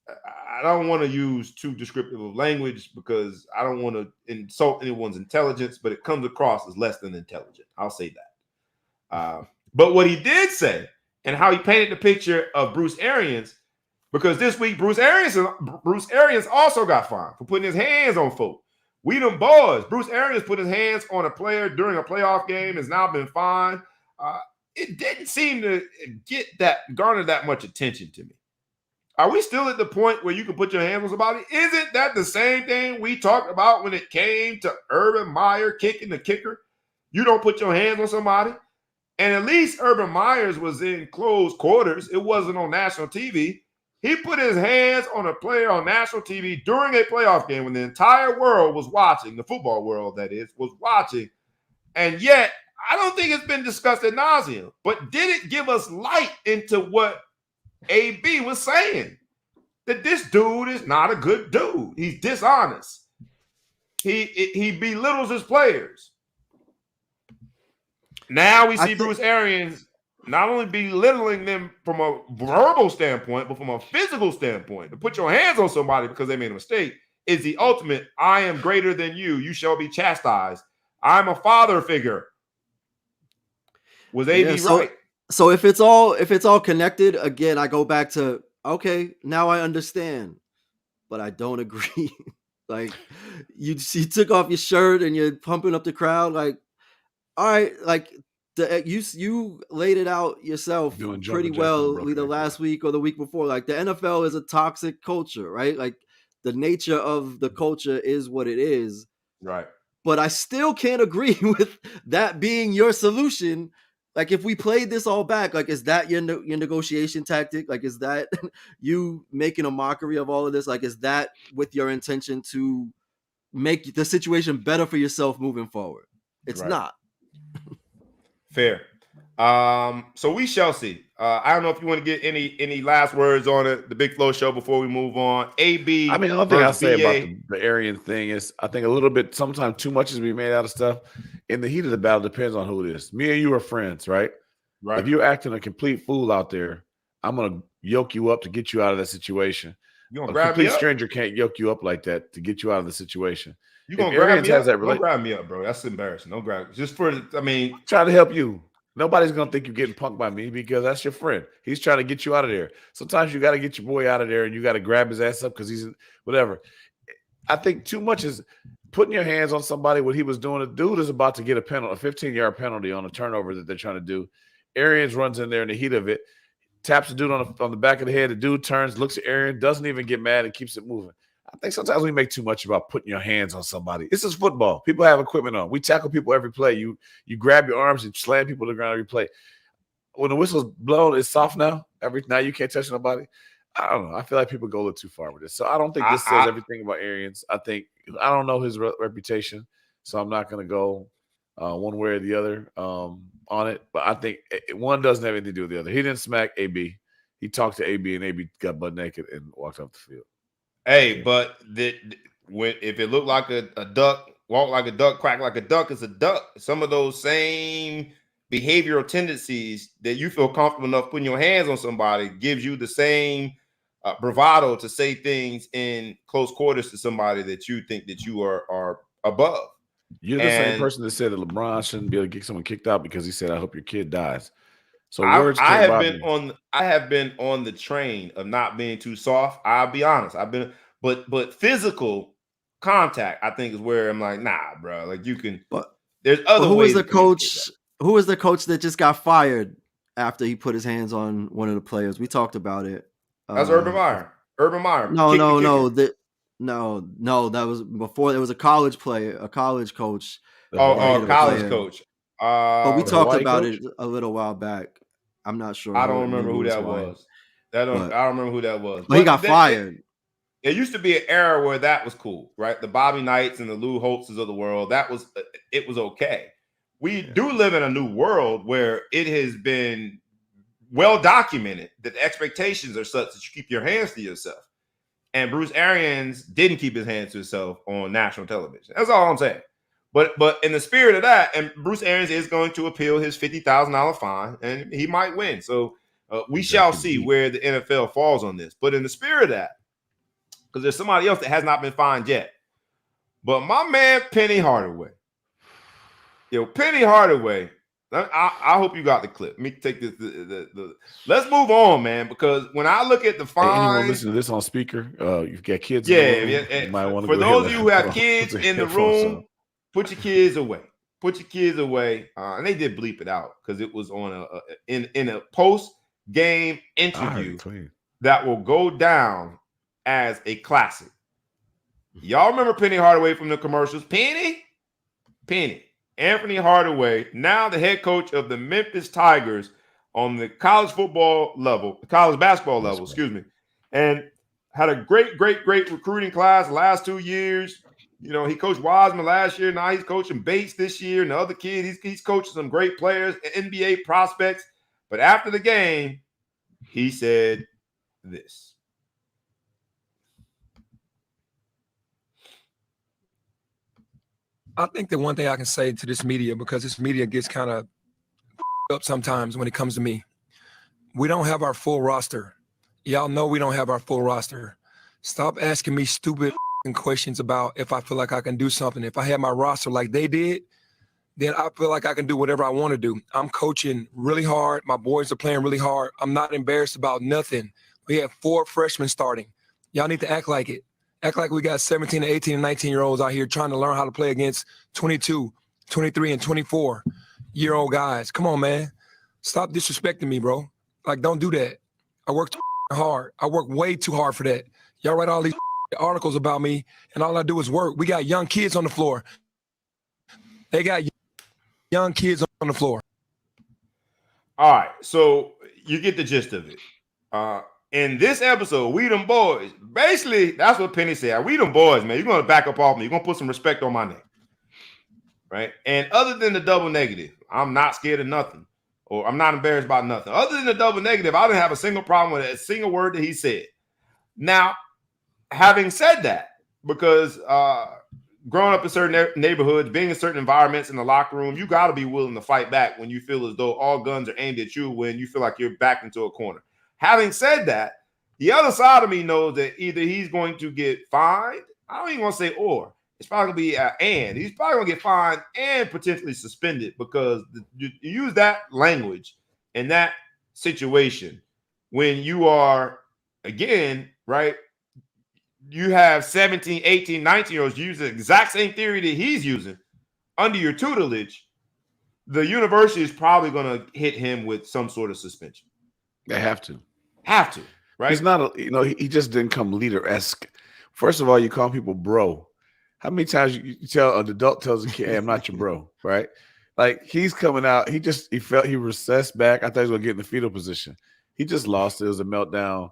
I don't want to use too descriptive of language because I don't want to insult anyone's intelligence, but it comes across as less than intelligent. I'll say that. But what he did say, and how he painted the picture of Bruce Arians, because this week Bruce Arians also got fined for putting his hands on folks. We them boys. Bruce Arians put his hands on a player during a playoff game, has now been fined. It didn't seem to garner that much attention to me. Are we still at the point where you can put your hands on somebody? Isn't that the same thing we talked about when it came to Urban Meyer kicking the kicker? You don't put your hands on somebody. And at least Urban Meyers was in closed quarters. It wasn't on national TV. He put his hands on a player on national TV during a playoff game when the entire world was watching, the football world, that is, was watching. And yet, I don't think it's been discussed ad nauseum. But did it give us light into what AB was saying? That this dude is not a good dude. He's dishonest. He belittles his players. Now we see Bruce Arians not only belittling them from a verbal standpoint, but from a physical standpoint. To put your hands on somebody because they made a mistake is the ultimate, I am greater than you. You shall be chastised. I'm a father figure. Was AB right? So if it's all connected, again, I go back to, okay, now I understand, but I don't agree. Like, you took off your shirt and you're pumping up the crowd. Like, all right, like, you laid it out yourself pretty well either last week or the week before. Like, the NFL is a toxic culture, right? Like, the nature of the culture is what it is. Right. But I still can't agree with that being your solution. Like, if we played this all back, like, is that your negotiation tactic? Like, is that you making a mockery of all of this? Like, is that with your intention to make the situation better for yourself moving forward? It's not. Fair. So we shall see. I don't know if you want to get any last words on it. The Big Flow Show before we move on. AB. I mean, the only thing I'll versus say about BA. the Arian thing is I think a little bit, sometimes too much is being made out of stuff. In the heat of the battle, depends on who it is. Me and you are friends, right? Right. If you're acting a complete fool out there, I'm going to yoke you up to get you out of that situation. You gonna A grab me complete up? stranger can't yoke you up like that to get you out of the situation. You gonna If grab Arians me up? has that Don't grab me up, bro. That's embarrassing. Don't grab. Just for I mean, try to help you. Nobody's gonna think you're getting punked by me because that's your friend. He's trying to get you out of there. Sometimes you got to get your boy out of there, and you got to grab his ass up because he's whatever. I think too much is putting your hands on somebody. What he was doing, the dude is about to get a penalty, a 15-yard penalty on a turnover that they're trying to do. Arians runs in there in the heat of it, taps the dude on the back of the head. The dude turns, looks at Arian, doesn't even get mad, and keeps it moving. I think sometimes we make too much about putting your hands on somebody. This is football. People have equipment on. We tackle people every play. You grab your arms and slam people to the ground every play. When the whistle's blown, it's soft now. Now you can't touch nobody. I don't know. I feel like people go a little too far with this. So I don't think this says everything about Arians. I don't know his reputation, so I'm not going to go one way or the other on it. But I think one doesn't have anything to do with the other. He didn't smack AB. He talked to AB, and AB got butt naked and walked off the field. Hey, but if it looked like a duck, walk like a duck, quack like a duck, it's a duck. Some of those same behavioral tendencies that you feel comfortable enough putting your hands on somebody gives you the same bravado to say things in close quarters to somebody that you think that you are above. You're the same person that said that LeBron shouldn't be able to get someone kicked out because he said, "I hope your kid dies." So words I can't have been on the train of not being too soft. I'll be honest. But physical contact, I think, is where I'm like, nah, bro. Like you can. But there's other who ways. Was the coach? Who was the coach that just got fired after he put his hands on one of the players? We talked about it. That's Urban Meyer. Urban Meyer. No. That was before. There was a college player, a college coach. College coach. But we talked about it a little while back. I'm not sure. I don't remember who that was. I don't remember who that was. But he got fired. It used to be an era where that was cool, right? The Bobby Knights and the Lou Holtzes of the world. It was okay. We do live in a new world where it has been well documented that the expectations are such that you keep your hands to yourself. And Bruce Arians didn't keep his hands to himself on national television. That's all I'm saying. But in the spirit of that, and Bruce Arians is going to appeal his $50,000 fine, and he might win. So we shall see where the NFL falls on this. But in the spirit of that, because there's somebody else that has not been fined yet. But my man Penny Hardaway, Penny Hardaway. I hope you got the clip. Let me take this. Let's move on, man. Because when I look at the fines, anyone listen to this on speaker? You've got kids. You might want to. For those of you who have kids in the room, put your kids away. Put your kids away. And they did bleep it out because it was on in a post game interview that will go down as a classic. Y'all remember Penny Hardaway from the commercials? Penny. Anthony Hardaway, now the head coach of the Memphis Tigers on the college basketball level, excuse me, and had a great recruiting class the last 2 years. He coached Wiseman last year. Now he's coaching Bates this year, and the other kid, he's coaching some great players, NBA prospects. But after the game, he said this. I think the one thing I can say to this media, because this media gets kind of up sometimes when it comes to me, we don't have our full roster. Y'all know we don't have our full roster. Stop asking me stupid questions about if I feel like I can do something. If I had my roster like they did, then I feel like I can do whatever I want to do. I'm coaching really hard. My boys are playing really hard. I'm not embarrassed about nothing. We have 4 freshmen starting. Y'all need to act like it. Act like we got 17 to 18 and 19-year-olds out here trying to learn how to play against 22, 23, and 24-year-old guys. Come on, man. Stop disrespecting me, bro. Like, don't do that. I work too hard. I work way too hard for that. Y'all write all these articles about me, and all I do is work. We got young kids on the floor. They got young kids on the floor. All right, so you get the gist of it. In this episode, we them boys. Basically, that's what Penny said. We them boys, man. You're going to back up off me. You're going to put some respect on my name. Right? And other than the double negative, I'm not scared of nothing. or I'm not embarrassed about nothing. Other than the double negative, I didn't have a single problem with a single word that he said. Now, having said that, because growing up in certain neighborhoods, being in certain environments in the locker room, you got to be willing to fight back when you feel as though all guns are aimed at you, when you feel like you're backed into a corner. Having said that, the other side of me knows that either he's going to get fined. I don't even want to say or. It's probably going to be and. He's probably going to get fined and potentially suspended, because you use that language in that situation when you are, again, right, you have 17, 18, 19-year-olds use the exact same theory that he's using under your tutelage. The university is probably going to hit him with some sort of suspension. They have to. Have to, right? He's not, he just didn't come leader-esque. First of all, you call people bro. How many times you tell an adult tells a kid, hey, I'm not your bro, right? Like, he's coming out. He felt he recessed back. I thought he was going to get in the fetal position. He just lost. It was a meltdown.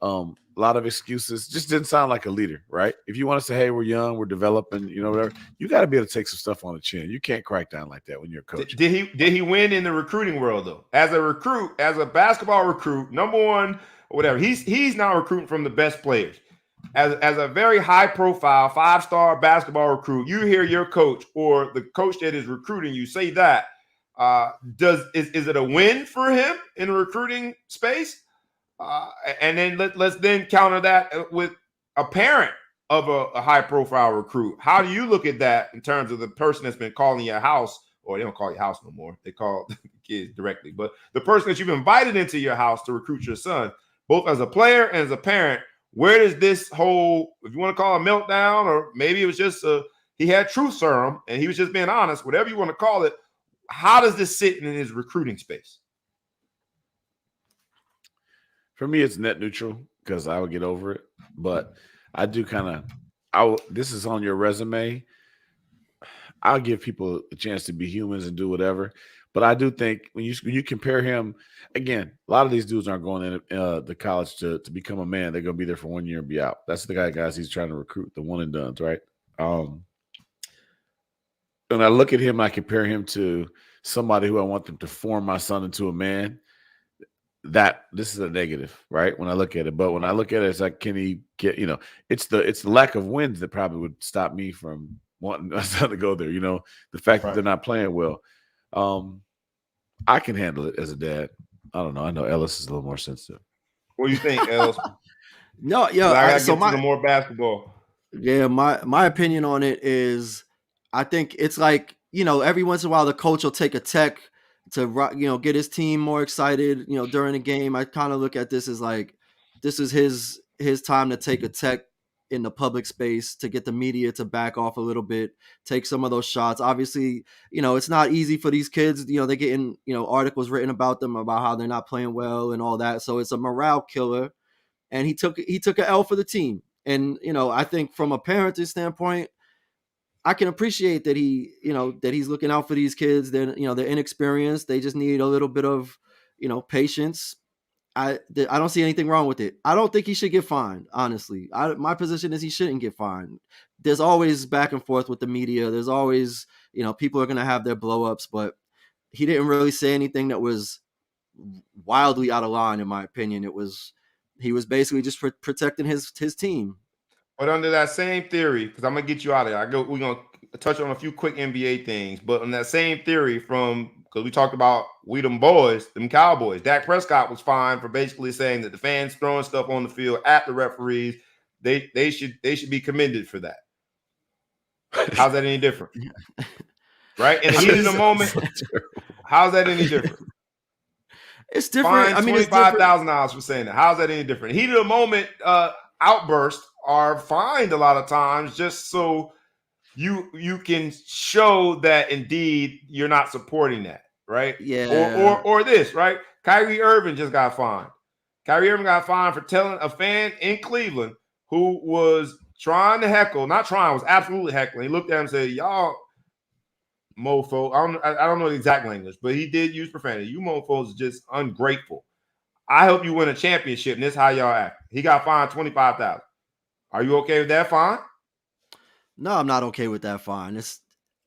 A lot of excuses. Just didn't sound like a leader, right? If you want to say, hey, we're young, we're developing, whatever, you got to be able to take some stuff on the chin. You can't crack down like that when you're a coach. Did he win in the recruiting world, though? As a recruit, as a basketball recruit, number one, or whatever, he's now recruiting from the best players. As a very high-profile, 5-star basketball recruit, you hear your coach or the coach that is recruiting you say that. Is it a win for him in the recruiting space? And then let's then counter that with a parent of a high-profile recruit. How do you look at that in terms of the person that's been calling your house, or they don't call your house no more, they call the kids directly, but the person that you've invited into your house to recruit your son, both as a player and as a parent? Where does this whole, if you want to call it a meltdown, or maybe it was just he had truth serum and he was just being honest, whatever you want to call it, how does this sit in his recruiting space? For me, it's net neutral because I would get over it. But I do this is on your resume. I'll give people a chance to be humans and do whatever. But I do think when you compare him, again, a lot of these dudes aren't going in the college to become a man. They're going to be there for 1 year and be out. That's the guys he's trying to recruit, the one and dones, right? And I look at him, I compare him to somebody who I want them to form my son into a man. That this is a negative, right? When I look at it, but when I look at it, it's like, can he get? It's the lack of wins that probably would stop me from wanting my son to go there. The fact that they're not playing well. I can handle it as a dad. I don't know. I know Ellis is a little more sensitive. What do you think, Ellis? No, I gotta get to the more basketball. Yeah, my opinion on it is, I think it's like, every once in a while the coach will take a tech to get his team more excited, during a game. I kind of look at this as like, this is his time to take a tech in the public space, to get the media to back off a little bit, take some of those shots. Obviously, it's not easy for these kids. They're getting, articles written about them about how they're not playing well and all that. So it's a morale killer. And he took an L for the team. And, I think from a parenting standpoint, I can appreciate that that he's looking out for these kids. They're inexperienced. They just need a little bit of, patience. I don't see anything wrong with it. I don't think he should get fined, honestly. My position is he shouldn't get fined. There's always back and forth with the media. There's always, people are going to have their blow-ups, but he didn't really say anything that was wildly out of line, in my opinion. He was basically just protecting his team. But under that same theory, because I'm going to get you out of there, we're going to touch on a few quick NBA things, but on that same theory because we talked about them boys, them Cowboys. Dak Prescott was fined for basically saying that the fans throwing stuff on the field at the referees, they should be commended for that. How's that any different? Right? In the heat of the moment, how's that any different? It's different. Fine, $25,000 for saying that. How's that any different? Heat of the moment outbursts are fined a lot of times just so you can show that indeed you're not supporting that, right? Yeah. Or this, right? Kyrie Irving just got fined. Kyrie Irving got fined for telling a fan in Cleveland who was trying to heckle, not trying, was absolutely heckling. He looked at him and said, y'all mofo. I don't know the exact language, but he did use profanity. You mofos are just ungrateful. I hope you win a championship, and this is how y'all act. He got fined $25,000. Are you okay with that fine? No, I'm not okay with that fine.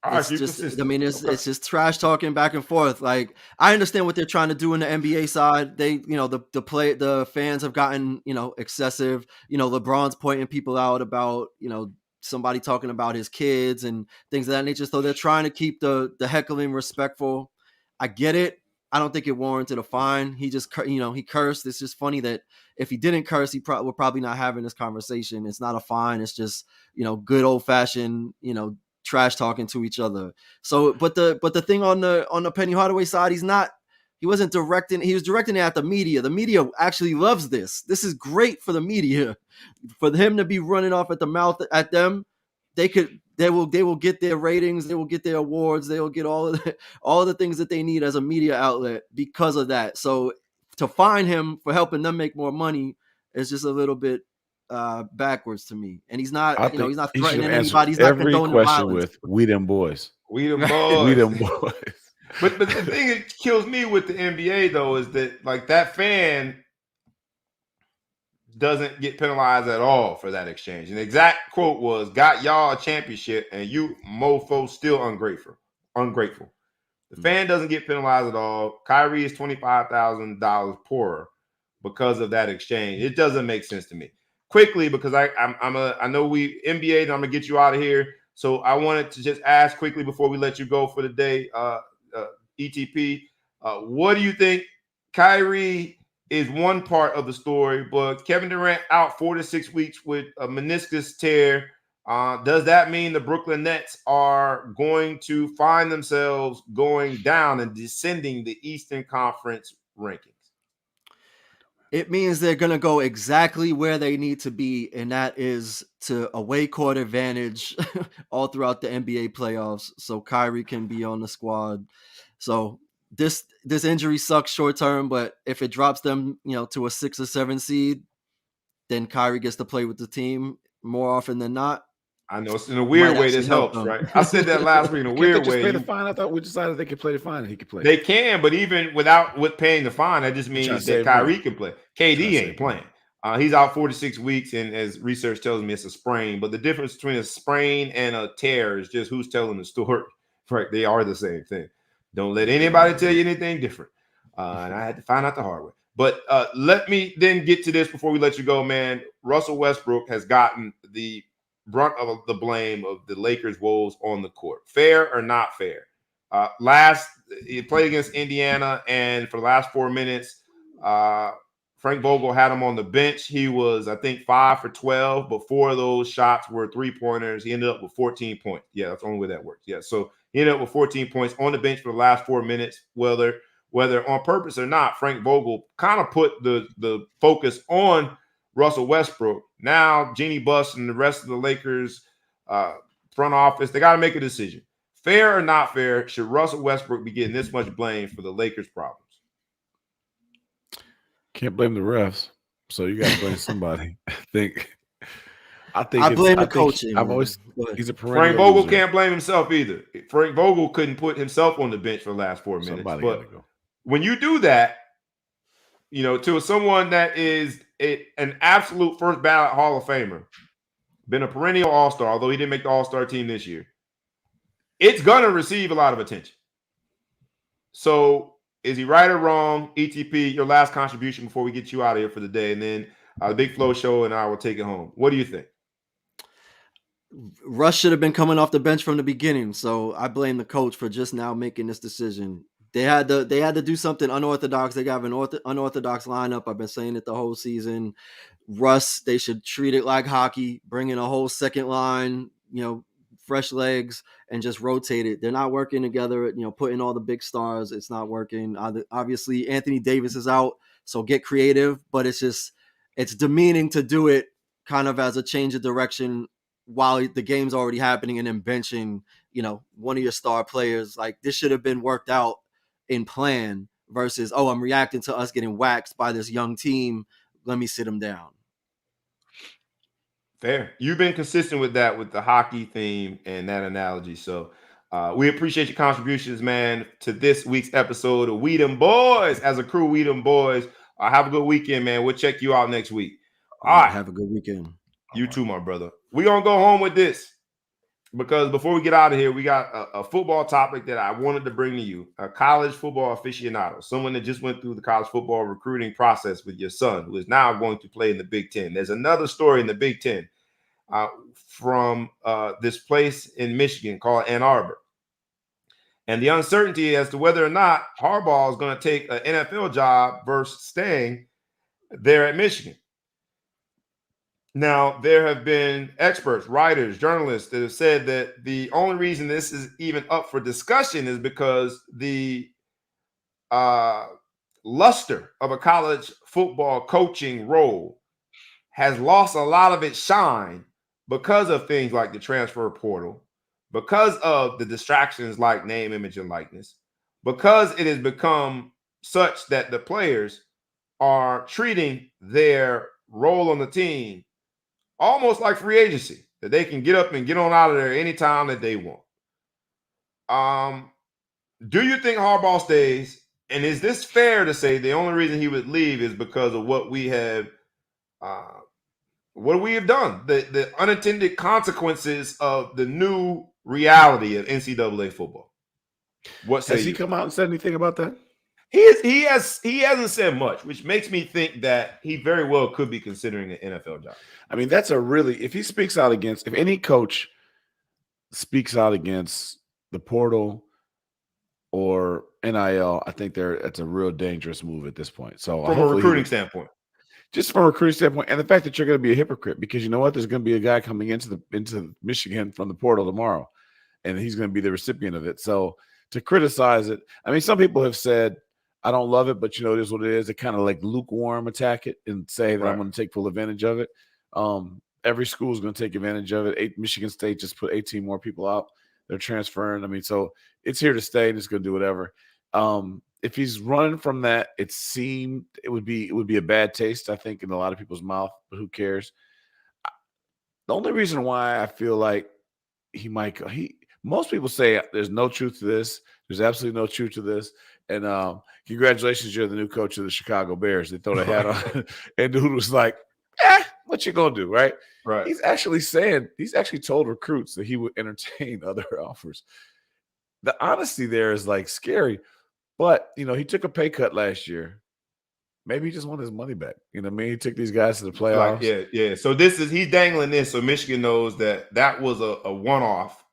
All right, It's so you're just, I consistent. mean, it's Okay. it's just trash talking back and forth. Like, I understand what they're trying to do in the NBA side. They, the fans have gotten, excessive. LeBron's pointing people out about, somebody talking about his kids and things of that nature. So they're trying to keep the heckling respectful. I get it. I don't think it warranted a fine. He just, he cursed. It's just funny that if he didn't curse, we're probably not having this conversation. It's not a fine. It's just, good old fashioned, trash talking to each other. So, but the thing on the Penny Hardaway side, he wasn't directing. He was directing it at the media. The media actually loves this. This is great for the media. For him to be running off at the mouth at them, they will get their ratings. They will get their awards. They will get all of the things that they need as a media outlet because of that. So to fine him for helping them make more money is just a little bit backwards to me. And he's not, I think he's not he should threatening have answered anybody. He's not every condoning question violence. with "We them boys, We them we boys. them boys." But the thing that kills me with the NBA though is that like that fan doesn't get penalized at all for that exchange. And the exact quote was, "Got y'all a championship, and you mofo still ungrateful." Ungrateful. The fan doesn't get penalized at all. Kyrie is $25,000 poorer because of that exchange. It doesn't make sense to me. Quickly, because I know we NBA, and I'm gonna get you out of here. So I wanted to just ask quickly before we let you go for the day, ETP. What do you think? Kyrie is one part of the story, but Kevin Durant out 4 to 6 weeks with a meniscus tear. Does that mean the Brooklyn Nets are going to find themselves going down and descending the Eastern Conference rankings? It means they're going to go exactly where they need to be, and that is to away court advantage all throughout the NBA playoffs, so Kyrie can be on the squad. So this injury sucks short term, but if it drops them, to a 6 or 7 seed, then Kyrie gets to play with the team more often than not. I know it's in a Might weird way actually this help helps, them. right? I said that last week in a Can't weird they just way. pay the fine? I thought we decided they could play the fine and he could play. They can, but even with paying the fine, that just They're trying means to that save Kyrie money. can play. Trying to KD save ain't playing. He's out 4 to 6 weeks, and as research tells me, it's a sprain. But the difference between a sprain and a tear is just who's telling the story. Right? They are the same thing. Don't let anybody tell you anything different. And I had to find out the hard way. But let me then get to this before we let you go, man. Russell Westbrook has gotten the brunt of the blame of the Lakers' woes on the court. Fair or not fair? He played against Indiana, and for the last 4 minutes, Frank Vogel had him on the bench. He was, I think, 5 for 12, but 4 of those shots were 3-pointers. He ended up with 14 points. Yeah, that's the only way that works. Yeah, so he ended up with 14 points on the bench for the last 4 minutes. Whether on purpose or not, Frank Vogel kind of put the focus on Russell Westbrook. Now, Jeannie Buss and the rest of the Lakers front office, they got to make a decision. Fair or not fair, should Russell Westbrook be getting this much blame for the Lakers' problems? Can't blame the refs, so you got to blame somebody. I blame the coaching. He's a perennial Frank Vogel loser. can't blame himself either. Frank Vogel couldn't put himself on the bench for the last 4 minutes. Somebody But got to go. when you do that, to someone that is an absolute first ballot Hall of Famer, been a perennial All-Star, although he didn't make the All-Star team this year, it's going to receive a lot of attention. So is he right or wrong? ETP, your last contribution before we get you out of here for the day, and then the Big Flow Show and I will take it home. What do you think? Russ should have been coming off the bench from the beginning, so I blame the coach for just now making this decision. They had to do something unorthodox. They got an unorthodox lineup. I've been saying it the whole season. Russ, they should treat it like hockey, bring in a whole second line, fresh legs, and just rotate it. They're not working together, putting all the big stars. It's not working. Obviously, Anthony Davis is out, so get creative, but it's demeaning to do it kind of as a change of direction while the game's already happening and then benching, one of your star players. Like, this should have been worked out in plan versus, I'm reacting to us getting waxed by this young team. Let me sit him down. Fair. You've been consistent with that, with the hockey theme and that analogy. So we appreciate your contributions, man, to this week's episode of We Dem Boys. As a crew, We Dem Boys. Have a good weekend, man. We'll check you out next week. All right. Have a good weekend. You too, my brother. We're going to go home with this. because before we get out of here, we got a football topic that I wanted to bring to you. A college football aficionado, someone that just went through the college football recruiting process with your son, who is now going to play in the Big Ten. There's another story in the Big Ten from this place in Michigan called Ann Arbor. And the uncertainty as to whether or not Harbaugh is going to take an NFL job versus staying there at Michigan. Now, there have been experts, writers, journalists that have said that the only reason this is even up for discussion is because the luster of a college football coaching role has lost a lot of its shine because of things like the transfer portal, because of the distractions like name, image, and likeness, because it has become such that the players are treating their role on the team almost like free agency, that they can get up and get on out of there anytime that they want. Do you think Harbaugh stays? And is this fair to say the only reason he would leave is because of what we have done, the unintended consequences of the new reality of NCAA football? What say Has he you? come out and said anything about that? He hasn't said much, which makes me think that he very well could be considering an NFL job. I mean, that's if he speaks out against, if any coach speaks out against the portal or NIL, I think it's a real dangerous move at this point. So from a recruiting standpoint, just from a recruiting standpoint, and the fact that you're going to be a hypocrite, because you know what, there's going to be a guy coming into Michigan from the portal tomorrow, and he's going to be the recipient of it. So to criticize it, I mean, some people have said, I don't love it, but it is what it is. They kind of like lukewarm attack it and say that I'm going to take full advantage of it. Every school is going to take advantage of it. Michigan State just put 18 more people out. They're transferring. I mean, so it's here to stay, and it's going to do whatever. If he's running from that, it would be a bad taste, I think, in a lot of people's mouth. But who cares? The only reason why I feel like he might go, most people say there's no truth to this. There's absolutely no truth to this. And congratulations, you're the new coach of the Chicago Bears. They throw the hat on, and dude was like, what you gonna do, right? Right. He's actually told recruits that he would entertain other offers. The honesty there is like scary, but he took a pay cut last year. Maybe he just wanted his money back. You know what I mean? He took these guys to the playoffs. Like, yeah. So he's dangling this, so Michigan knows that was a one-off.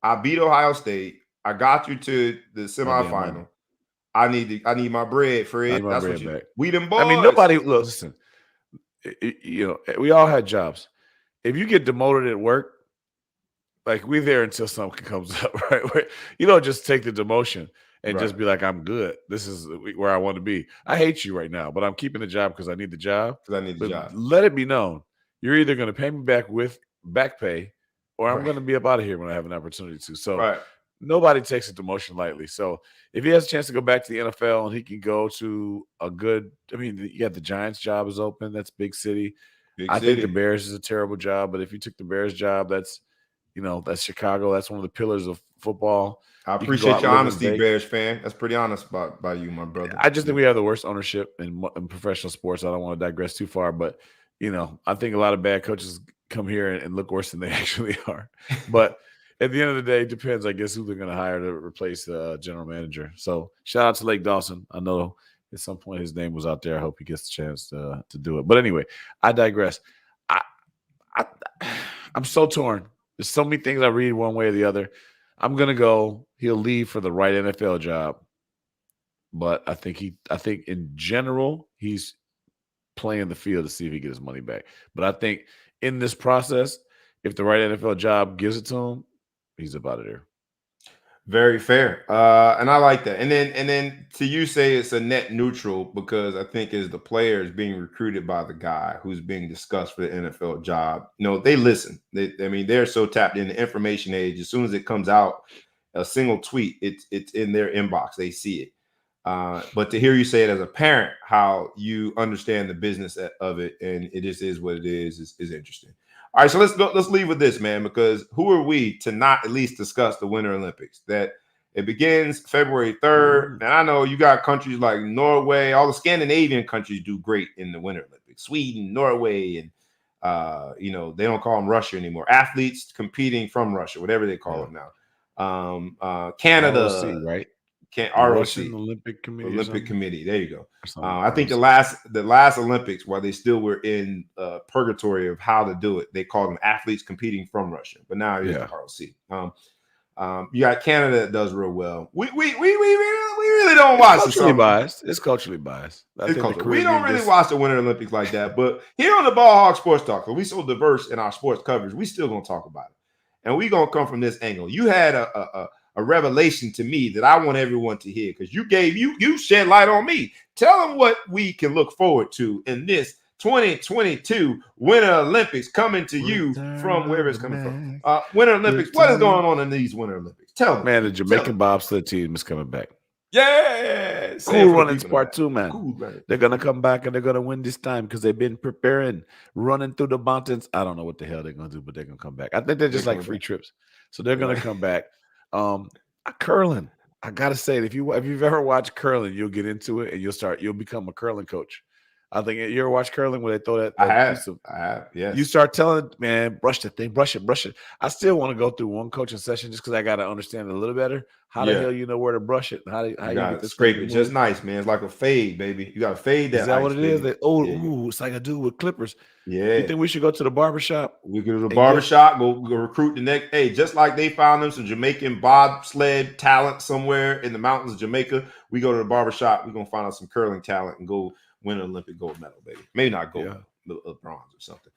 I beat Ohio State. I got you to the semifinal. I need my bread, Fred. That's what back. We them boys. I mean, nobody listen. We all had jobs. If you get demoted at work, like we're there until something comes up, right? You don't just take the demotion and just be like, I'm good. This is where I want to be. I hate you right now, but I'm keeping the job because I need the job. Let it be known. You're either going to pay me back with back pay, or I'm going to be up out of here when I have an opportunity to. So nobody takes a demotion lightly. So if he has a chance to go back to the NFL and he can go to you got the Giants job is open. That's big city. I think the Bears is a terrible job, but if you took the Bears job, that's Chicago. That's one of the pillars of football. I appreciate your honesty, Bears fan. That's pretty honest by you, my brother. I just think we have the worst ownership in professional sports. I don't want to digress too far, but I think a lot of bad coaches come here and look worse than they actually are. But at the end of the day, it depends, I guess, who they're going to hire to replace the general manager. So shout out to Lake Dawson. I know at some point his name was out there. I hope he gets the chance to do it. But anyway, I digress. I'm so torn. There's so many things I read one way or the other. I'm going to go, he'll leave for the right NFL job. But I think in general, he's playing the field to see if he gets his money back. But I think in this process, if the right NFL job gives it to him, he's up out of there. Very fair. And I like that. And then to you say it's a net neutral because I think as the players being recruited by the guy who's being discussed for the NFL job, they listen. They're so tapped in the information age. As soon as it comes out, a single tweet, it's in their inbox. They see it. But to hear you say it as a parent, how you understand the business of it, and it just is what it is interesting. All right, so let's leave with this, man, because who are we to not at least discuss the Winter Olympics? That it begins February 3rd, and I know you got countries like Norway, all the Scandinavian countries do great in the Winter Olympics. Sweden, Norway, and They don't call them Russia anymore. Athletes competing from Russia, whatever they call it now. Canada, ROC, right? ROC, Russian Olympic Committee. There you go. Something. I think the last Olympics, while they still were in purgatory of how to do it, they called them athletes competing from Russia. But now it is the ROC. You got Canada that does real well. We really don't watch It's culturally biased. It's culturally biased. We don't really watch the Winter Olympics like that. But here on the Ball Hog Sports Talk, because we so diverse in our sports coverage, we still gonna talk about it, and we gonna come from this angle. You had a revelation to me that I want everyone to hear, because you shed light on me. Tell them what we can look forward to in this 2022 Winter Olympics coming to you from wherever it's coming from. Winter Olympics. What is going on in these Winter Olympics? Tell them. Man, the Jamaican bobsled team is coming back. Yeah. Cool Runnings Part 2, man. Cool, they're going to come back and they're going to win this time because they've been preparing, running through the mountains. I don't know what the hell they're going to do, but they're going to come back. I think they're just like free trips. So they're going to come back. Curling. I got to say, if you've ever watched curling, you'll get into it and you'll become a curling coach. I think you ever watch curling where they throw that piece of, I have, yes. You start telling, man, brush the thing, brush it. I still want to go through one coaching session just because I got to understand it a little better. How the hell you know where to brush it? How you get the scrape it just nice, man. It's like a fade, baby. You got to fade that. Is that ice, what it baby. is? It's like a dude with clippers. Yeah. You think we should go to the barbershop? We go to the barbershop, go recruit the next. Hey, just like they found them some Jamaican bobsled talent somewhere in the mountains of Jamaica, we go to the barbershop. We're going to find out some curling talent and go win an Olympic gold medal, baby. Maybe not gold, bronze or something.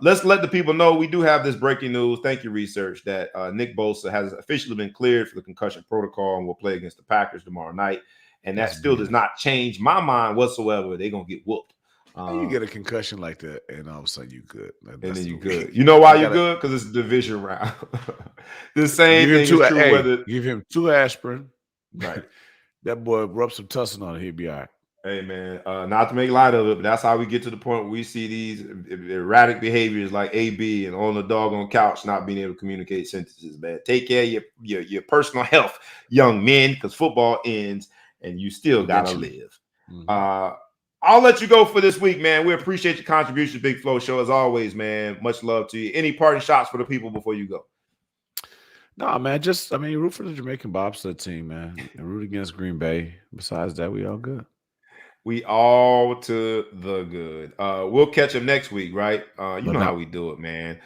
Let's let the people know we do have this breaking news. Thank you, research, that Nick Bosa has officially been cleared for the concussion protocol and will play against the Packers tomorrow night. And that still does not change my mind whatsoever. They're going to get whooped. You get a concussion like that, and all of a sudden you good. And then you good. You know why you're good? Because it's a division round. The same thing is true whether give him 2 aspirin. Right. That boy rub some tussin on it, he'll be all right. Hey, man, not to make light of it, but that's how we get to the point where we see these erratic behaviors like AB and on the doggone couch not being able to communicate sentences, man. Take care of your personal health, young men, because football ends and you still got to live. Mm-hmm. I'll let you go for this week, man. We appreciate your contribution, Big Flow Show, as always, man. Much love to you. Any parting shots for the people before you go? No, man, root for the Jamaican bobsled team, man. And root against Green Bay. Besides that, we all good. We all to the good. We'll catch them next week, right? You know how we do it, man.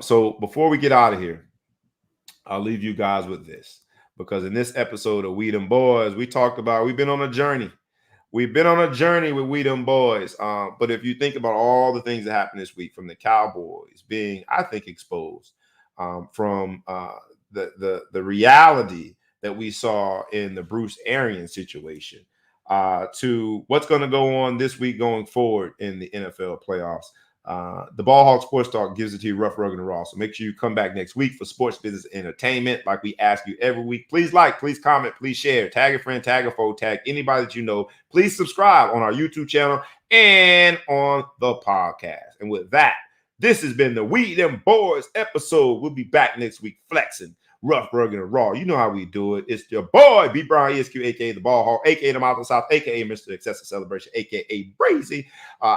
So before we get out of here, I'll leave you guys with this. Because in this episode of We Dem Boyz, we talked about we've been on a journey. We've been on a journey with We Dem Boyz. But if you think about all the things that happened this week, from the Cowboys being, I think, exposed, from the reality that we saw in the Bruce Arians situation, to what's going to go on this week going forward in the NFL playoffs. The Ball Hog Sports Talk gives it to you rough, rugged, and raw. So make sure you come back next week for sports, business, entertainment, like we ask you every week. Please like, please comment, please share, tag a friend, tag a foe, tag anybody that you know. Please subscribe on our YouTube channel and on the podcast. And with that, this has been the We Dem Boyz episode. We'll be back next week flexing. Rough, rugged, and raw. You know how we do it. It's your boy, B. Brown ESQ, a.k.a. the Ball Hog, a.k.a. the Mouth of the South, a.k.a. Mr. Excessive Celebration, a.k.a. Brazy.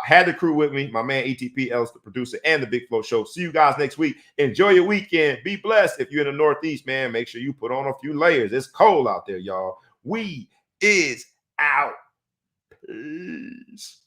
Had the crew with me, my man ETP, Ellis, the producer, and the Big Flow Show. See you guys next week. Enjoy your weekend. Be blessed. If you're in the Northeast, man, make sure you put on a few layers. It's cold out there, y'all. We is out. Peace.